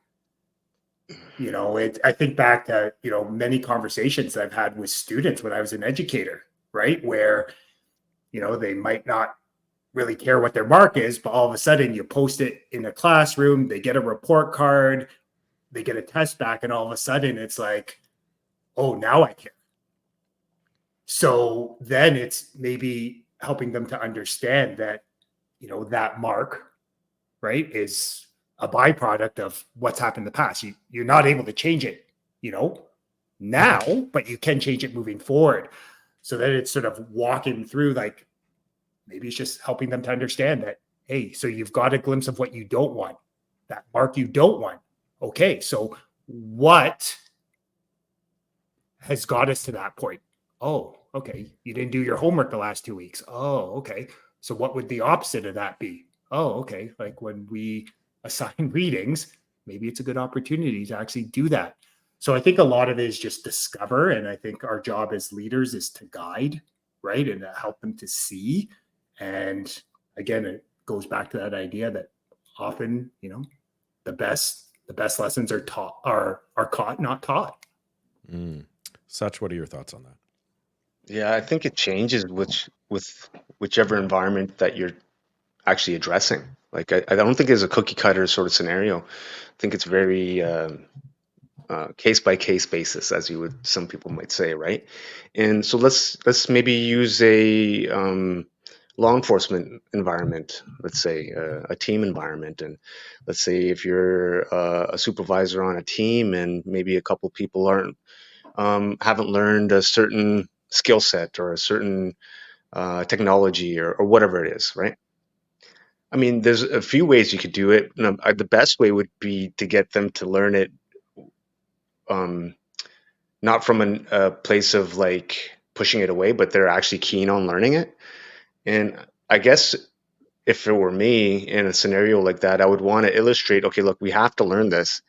I think back to, many conversations I've had with students when I was an educator, right? Where, they might not really care what their mark is, but all of a sudden you post it in a classroom, they get a report card, they get a test back, and all of a sudden it's like, oh, now I care. So then it's maybe helping them to understand that, that mark, right, is a byproduct of what's happened in the past. You're not able to change it, now, but you can change it moving forward. So that it's sort of walking through, like, maybe it's just helping them to understand that, hey, so you've got a glimpse of what you don't want, that mark you don't want. Okay, so what has got us to that point? Oh, okay. You didn't do your homework the last 2 weeks. Oh, okay. So what would the opposite of that be? Oh, okay. Like when we assign readings, maybe it's a good opportunity to actually do that. So I think a lot of it is just discover. And I think our job as leaders is to guide, right? And to help them to see. And again, it goes back to that idea that often, the best lessons are taught are caught, not taught. Mm. Such, what are your thoughts on that? Yeah, I think it changes with whichever environment that you're actually addressing. Like, I don't think it's a cookie cutter sort of scenario. I think it's very case by case basis, as you would some people might say, right? And so let's maybe use a law enforcement environment, let's say a team environment, and let's say if you're a supervisor on a team, and maybe a couple people aren't haven't learned a certain skill set or a certain technology or whatever it is, right? I mean, there's a few ways you could do it. The best way would be to get them to learn it, um, not from a place of like pushing it away, but they're actually keen on learning it. And I guess if it were me in a scenario like that, I would want to illustrate, okay, look, we have to learn this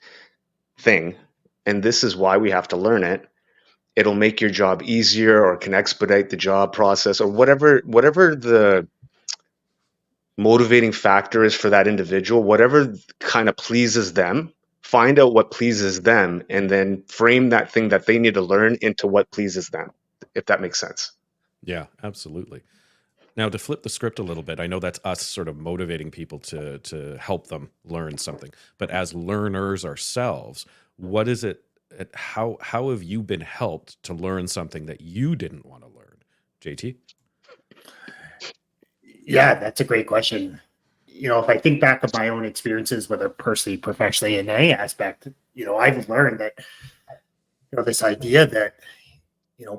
thing, and this is why we have to learn it. It'll make your job easier or can expedite the job process or whatever the motivating factor is for that individual, whatever kind of pleases them. Find out what pleases them and then frame that thing that they need to learn into what pleases them, if that makes sense. Yeah, absolutely. Now, to flip the script a little bit, I know that's us sort of motivating people to help them learn something. But as learners ourselves, what is it? How have you been helped to learn something that you didn't want to learn, JT? Yeah, that's a great question. If I think back of my own experiences, whether personally, professionally, in any aspect, I've learned that, this idea that,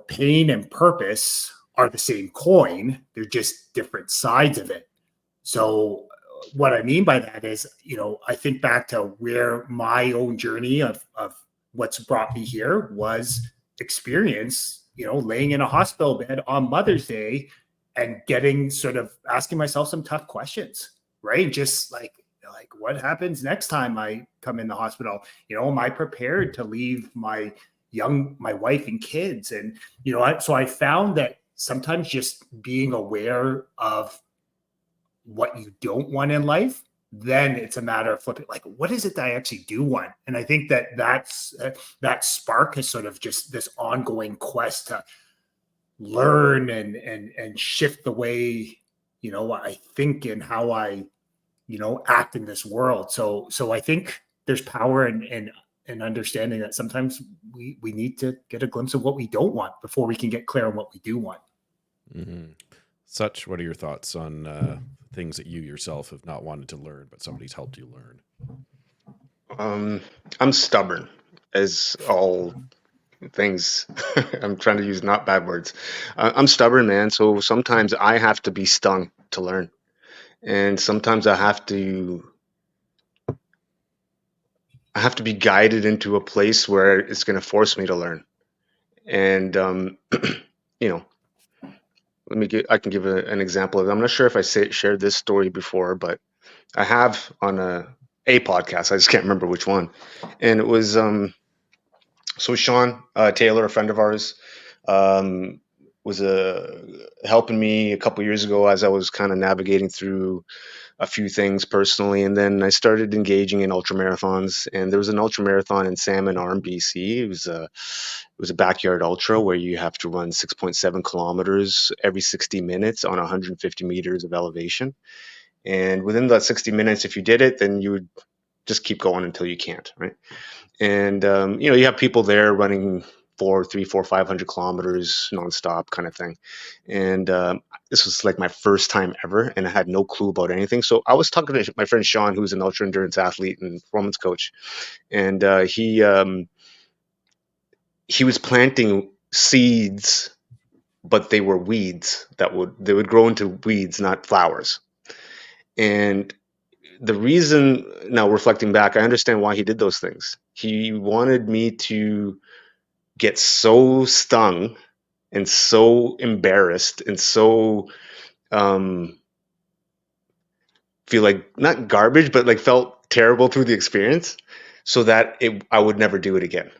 pain and purpose are the same coin. They're just different sides of it. So what I mean by that is, I think back to where my own journey of what's brought me here was experience, laying in a hospital bed on Mother's Day and getting sort of asking myself some tough questions, right? Just like what happens next time I come in the hospital? Am I prepared to leave my wife and kids? And so I found that sometimes just being aware of what you don't want in life, then it's a matter of flipping, like, what is it that I actually do want? And I think that spark is sort of just this ongoing quest to learn and shift the way I think and how I act in this world. So I think there's power in understanding that sometimes we need to get a glimpse of what we don't want before we can get clear on what we do want. Hmm. Such, what are your thoughts on things that you yourself have not wanted to learn, but somebody's helped you learn? Um, I'm stubborn, as all things. I'm trying to use not bad words. I'm stubborn, man. So sometimes I have to be stung to learn, and sometimes I have to be guided into a place where it's going to force me to learn. And you know, I can give an example of it. I'm not sure if shared this story before, but I have on a podcast. I just can't remember which one. And it was so Sean Taylor, a friend of ours. was helping me a couple years ago as I was kind of navigating through a few things personally, and then I started engaging in ultra marathons. And there was an ultra marathon in Salmon Arm, BC. It was a backyard ultra where you have to run 6.7 kilometers every 60 minutes on 150 meters of elevation. And within that 60 minutes, if you did it, then you would just keep going until you can't, right? And you have people there running 500 kilometers nonstop kind of thing. And this was like my first time ever, and I had no clue about anything. So I was talking to my friend Sean, who's an ultra endurance athlete and performance coach, and he was planting seeds, but they were weeds they would grow into weeds, not flowers. And the reason, now reflecting back, I understand why he did those things. He wanted me to get so stung and so embarrassed and so um, feel like not garbage, but like felt terrible through the experience, so that I would never do it again.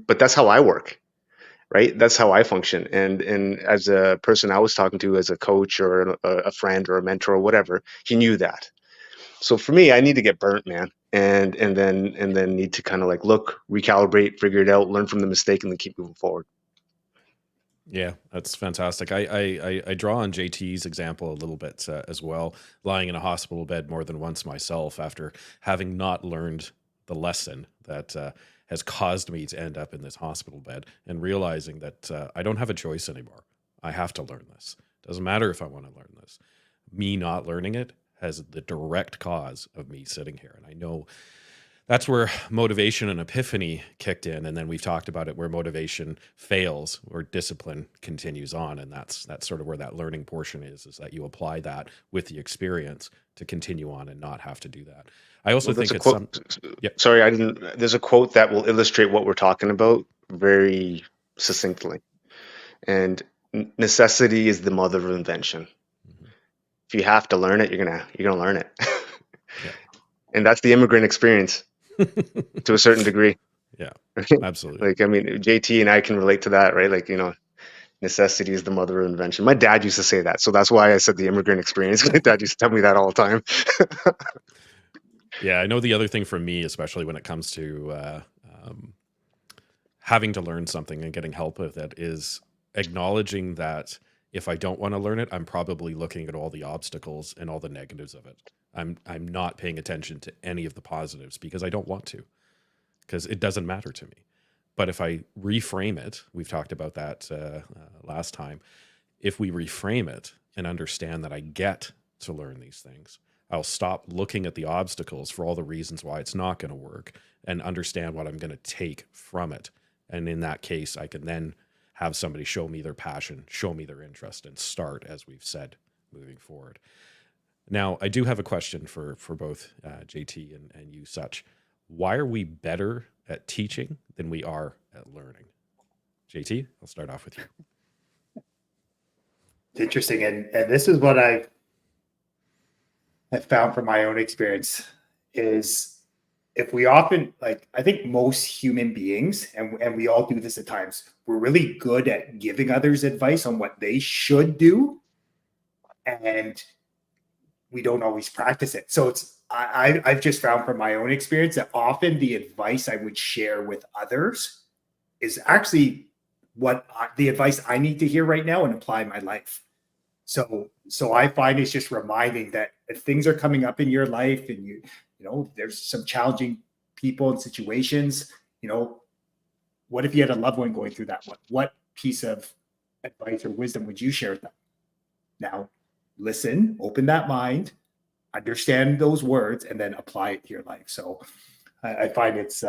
But that's how I work, right? That's how I function. And as a person I was talking to, as a coach or a friend or a mentor or whatever, he knew that. So for me, I need to get burnt, man, and then need to kind of like look, recalibrate, figure it out, learn from the mistake, and then keep moving forward. Yeah, that's fantastic. I draw on JT's example a little bit as well, lying in a hospital bed more than once myself after having not learned the lesson that has caused me to end up in this hospital bed, and realizing that I don't have a choice anymore. I have to learn this. Doesn't matter if I want to learn this. Me not learning it has the direct cause of me sitting here. And I know that's where motivation and epiphany kicked in, and then we've talked about it where motivation fails or discipline continues on, and that's sort of where that learning portion is that you apply that with the experience to continue on and not have to do that. I also Well, there's think a it's some. quote. Yep. Sorry, I didn't. There's a quote that will illustrate what we're talking about very succinctly. And necessity is the mother of invention. Mhm. If you have to learn it, you're gonna learn it. Yeah. And that's the immigrant experience to a certain degree. Yeah, absolutely. Like, I mean, JT and I can relate to that, right? Like, necessity is the mother of invention. My dad used to say that, so that's why I said the immigrant experience. My dad used to tell me that all the time. Yeah, I know the other thing for me, especially when it comes to um, having to learn something and getting help with it, is acknowledging that if I don't want to learn it, I'm probably looking at all the obstacles and all the negatives of it. I'm not paying attention to any of the positives because I don't want to, because it doesn't matter to me. But if I reframe it, we've talked about that last time. If we reframe it and understand that I get to learn these things, I'll stop looking at the obstacles for all the reasons why it's not going to work and understand what I'm going to take from it. And in that case, I can then have somebody show me their passion, show me their interest, and start, as we've said, moving forward. Now, I do have a question for both JT and you, such. Why are we better at teaching than we are at learning? JT, I'll start off with you. It's interesting, and this is what I've found from my own experience is if we often like I think most human beings, and we all do this at times, we're really good at giving others advice on what they should do, and we don't always practice it. So I've just found from my own experience that often the advice I would share with others is actually the advice I need to hear right now and apply in my life. So I find it's just reminding that if things are coming up in your life and there's some challenging people and situations, what if you had a loved one going through that? What piece of advice or wisdom would you share with them? Now, listen, open that mind, understand those words, and then apply it to your life. So I find it's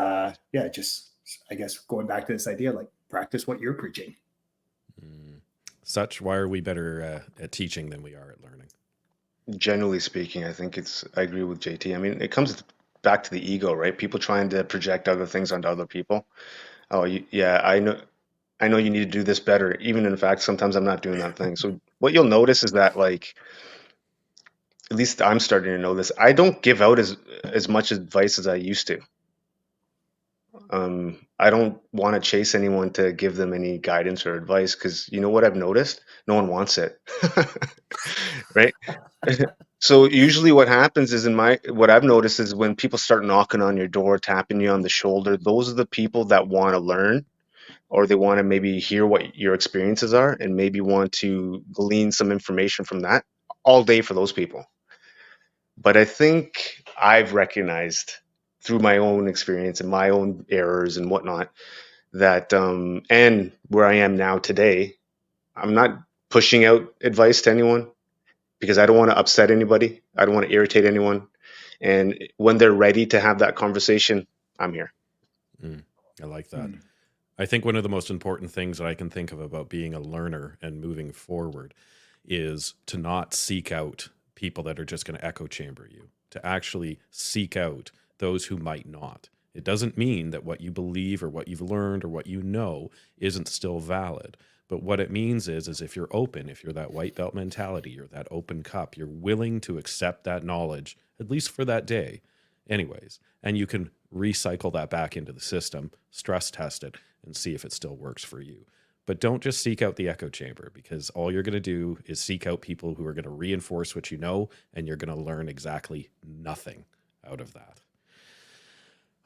just I guess going back to this idea, like practice what you're preaching. Mm. Such, why are we better at teaching than we are at learning? Generally speaking, I agree with JT. I mean, it comes back to the ego, right? People trying to project other things onto other people. Oh, yeah, I know you need to do this better. Even in fact, sometimes I'm not doing that thing. So what you'll notice is that, like, at least I'm starting to know this. I don't give out as much advice as I used to. I don't want to chase anyone to give them any guidance or advice because you know what I've noticed? No one wants it. Right? So usually what happens is what I've noticed is when people start knocking on your door, tapping you on the shoulder, those are the people that want to learn or they want to maybe hear what your experiences are and maybe want to glean some information from that all day for those people. But I think I've recognized through my own experience and my own errors and whatnot that and where I am now today, I'm not pushing out advice to anyone because I don't want to upset anybody. I don't want to irritate anyone. And when they're ready to have that conversation, I'm here. Mm, I like that. Mm. I think one of the most important things that I can think of about being a learner and moving forward is to not seek out people that are just going to echo chamber you, to actually seek out those who might not. It doesn't mean that what you believe or what you've learned or what you know isn't still valid. But what it means is if you're open, if you're that white belt mentality, you're that open cup, you're willing to accept that knowledge, at least for that day, anyways, and you can recycle that back into the system, stress test it, and see if it still works for you. But don't just seek out the echo chamber because all you're going to do is seek out people who are going to reinforce what you know, and you're going to learn exactly nothing out of that.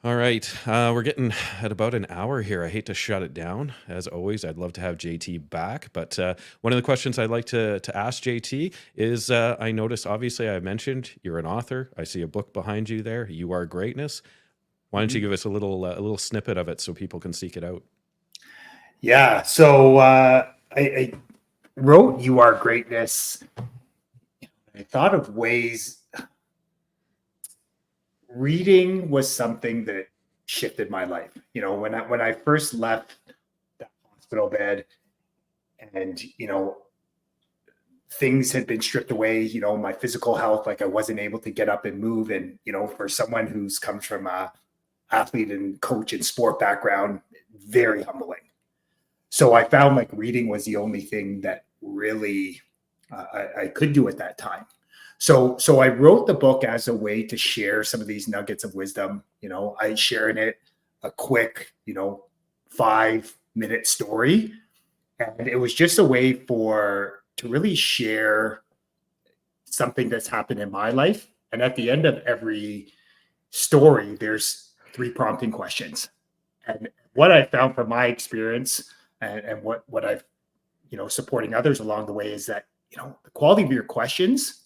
All right, we're getting at about an hour here. I hate to shut it down. As always, I'd love to have JT back, but one of the questions I'd like to ask JT is: I noticed, obviously, I mentioned you're an author. I see a book behind you there. You Are Greatness. Why don't you Mhm. give us a little snippet of it so people can seek it out? Yeah. So I wrote "You Are Greatness." I thought of ways. Reading was something that shifted my life. When I first left the hospital bed, and things had been stripped away. My physical health, like I wasn't able to get up and move, and for someone who's comes from a athlete and coach and sport background, very humbling. So I found like reading was the only thing that really I could do at that time. So I wrote the book as a way to share some of these nuggets of wisdom. I share in it a quick, 5-minute story, and it was just a way for to really share something that's happened in my life. And at the end of every story, there's 3 prompting questions. And what I found from my experience, and what I've supporting others along the way, is that the quality of your questions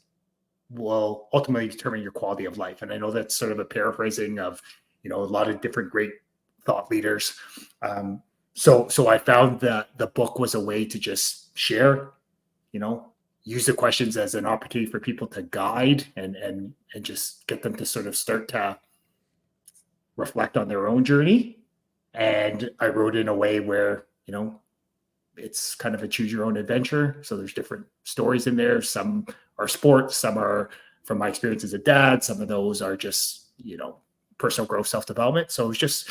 will ultimately determine your quality of life. And I know that's sort of a paraphrasing of a lot of different great thought leaders. So I found that the book was a way to just share, you know use the questions as an opportunity for people to guide, and just get them to sort of start to reflect on their own journey. And I wrote in a way where it's kind of a choose your own adventure. So there's different stories in there. Some are sports, some are from my experience as a dad. Some of those are just personal growth, self development. So it's just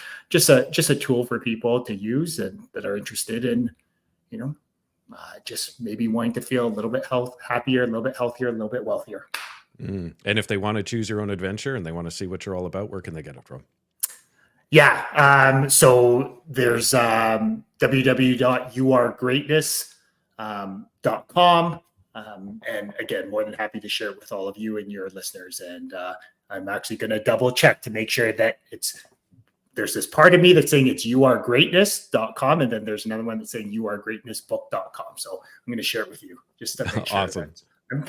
a tool for people to use, and that are interested in you know just maybe wanting to feel a little bit happier, a little bit healthier, a little bit wealthier. Mm. And if they want to choose your own adventure and they want to see what you're all about, where can they get it from? Yeah. So there's www.youaregreatness.com. And again, more than happy to share it with all of you and your listeners. And I'm actually going to double check to make sure that there's this part of me that's saying it's youaregreatness.com. And then there's another one that's saying youaregreatnessbook.com. So I'm going to share it with you just to make sure Awesome. that.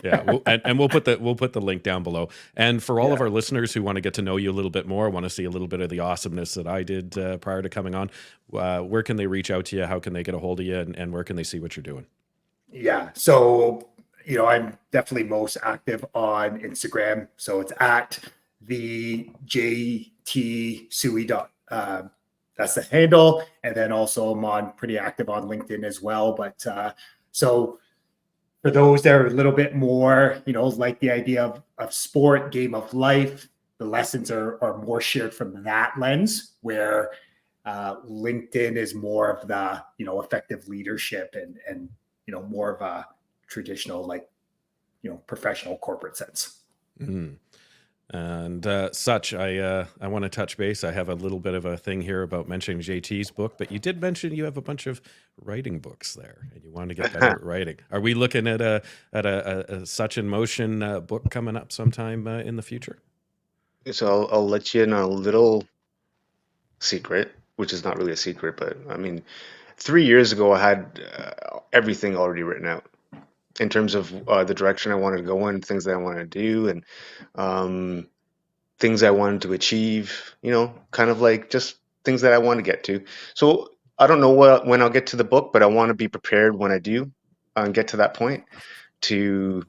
Yeah, and we'll put the link down below. And for all of Yeah. our listeners who want to get to know you a little bit more, want to see a little bit of the awesomeness that I did prior to coming on, where can they reach out to you? How can they get a hold of you? And where can they see what you're doing? Yeah. So, I'm definitely most active on Instagram. So it's at the JT Tsui that's the handle. And then also I'm on pretty active on LinkedIn as well. But so for those that are a little bit more, like the idea of sport, game of life, the lessons are more shared from that lens, where LinkedIn is more of the, effective leadership, and more of a traditional, like, professional corporate sense. Mm. And I want to touch base. I have a little bit of a thing here about mentioning JT's book, but you did mention you have a bunch of writing books there, and you want to get better at writing. Are we looking at a Such in Motion book coming up sometime in the future? So I'll let you in on a little secret, which is not really a secret, but I mean, 3 years ago I had everything already written out in terms of the direction I wanted to go in, things that I wanted to do, and um, things I wanted to achieve. Kind of like just things that I want to get to. So I don't know when I'll get to the book, but I want to be prepared when I do get to that point to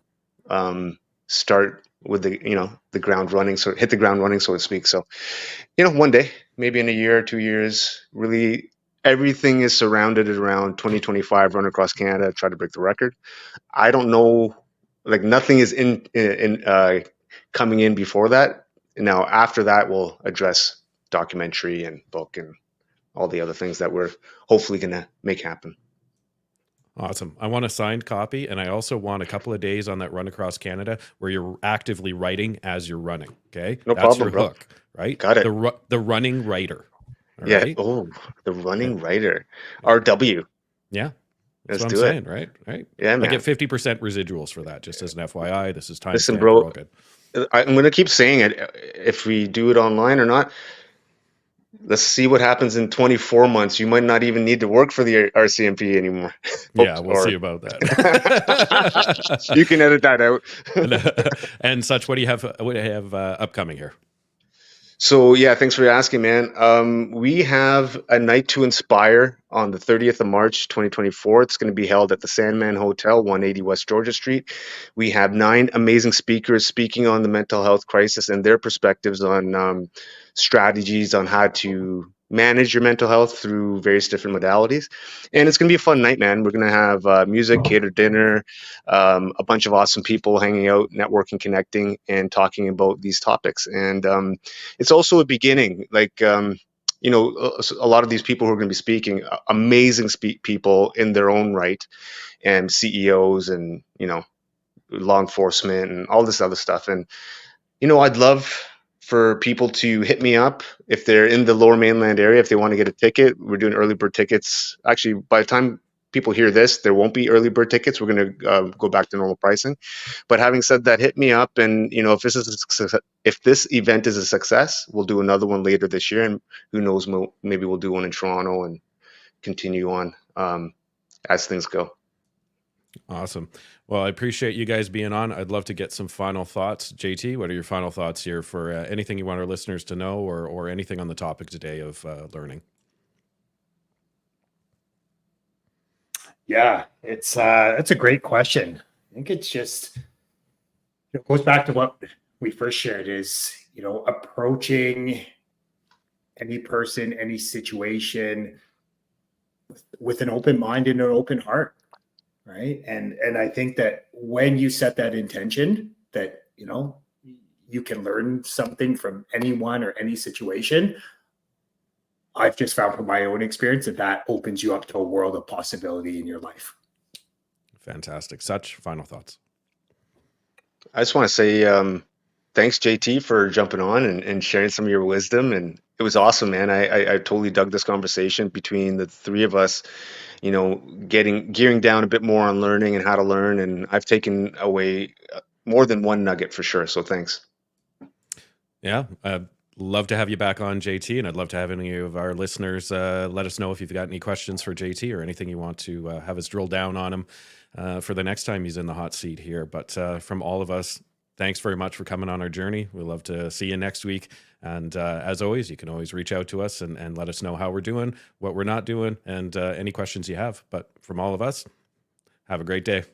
um, start with the ground running, so hit the ground running, so to speak. So one day, maybe in a year or 2 years, really everything is surrounded around 2025 run across Canada, try to break the record. I don't know, like nothing is in coming in before that. Now after that, we'll address documentary and book and all the other things that we're hopefully gonna make happen. Awesome. I want a signed copy, and I also want a couple of days on that run across Canada where you're actively writing as you're running. Okay, No that's problem, your bro. hook, right? Got it. The running writer. All Yeah. right. Oh, the Yeah, running writer. yeah, RW. yeah. That's Let's what I'm do it. saying, right? Right. Yeah, I get man. 50% residuals for that, just as an FYI. This is Listen, timestamped. We're bro. all good. I'm gonna keep saying it. If we do it online or not, let's see what happens in 24 months. You might not even need to work for the RCMP anymore. Yeah, we'll see Or about that. you can edit that out. And such. What do you have upcoming here? So yeah, thanks for asking, man. We have a night to inspire on the 30th of March, 2024. It's going to be held at the Sandman Hotel, 180 West Georgia Street. We have 9 amazing speakers speaking on the mental health crisis and their perspectives on strategies on how to manage your mental health through various different modalities. And it's going to be a fun night, man. We're going to have music, catered dinner, a bunch of awesome people hanging out, networking, connecting, and talking about these topics. And it's also a beginning. Like, a lot of these people who are going to be speaking, amazing people in their own right, and CEOs and, law enforcement and all this other stuff. And I'd love for people to hit me up if they're in the Lower Mainland area, if they want to get a ticket. We're doing early bird tickets. Actually, by the time people hear this, there won't be early bird tickets. We're going to go back to normal pricing. But having said that, hit me up, and if this event is a success, we'll do another one later this year, and who knows, maybe we'll do one in Toronto and continue on as things go. Awesome. Well, I appreciate you guys being on. I'd love to get some final thoughts. JT, what are your final thoughts here for anything you want our listeners to know, or anything on the topic today of learning? Yeah, it's a great question. I think it's just it goes back to what we first shared is, approaching any person, any situation with an open mind and an open heart, right? And I think that when you set that intention that, you can learn something from anyone or any situation, I've just found from my own experience that opens you up to a world of possibility in your life. Fantastic. Such final thoughts. I just want to say thanks, JT, for jumping on and sharing some of your wisdom. And it was awesome, man. I totally dug this conversation between the three of us, gearing down a bit more on learning and how to learn. And I've taken away more than one nugget for sure. So thanks. Yeah. I'd love to have you back on, JT, and I'd love to have any of our listeners let us know if you've got any questions for JT or anything you want to have us drill down on him for the next time he's in the hot seat here. But from all of us, thanks very much for coming on our journey. We'd love to see you next week. And as always, you can always reach out to us and let us know how we're doing, what we're not doing, and any questions you have. But from all of us, have a great day.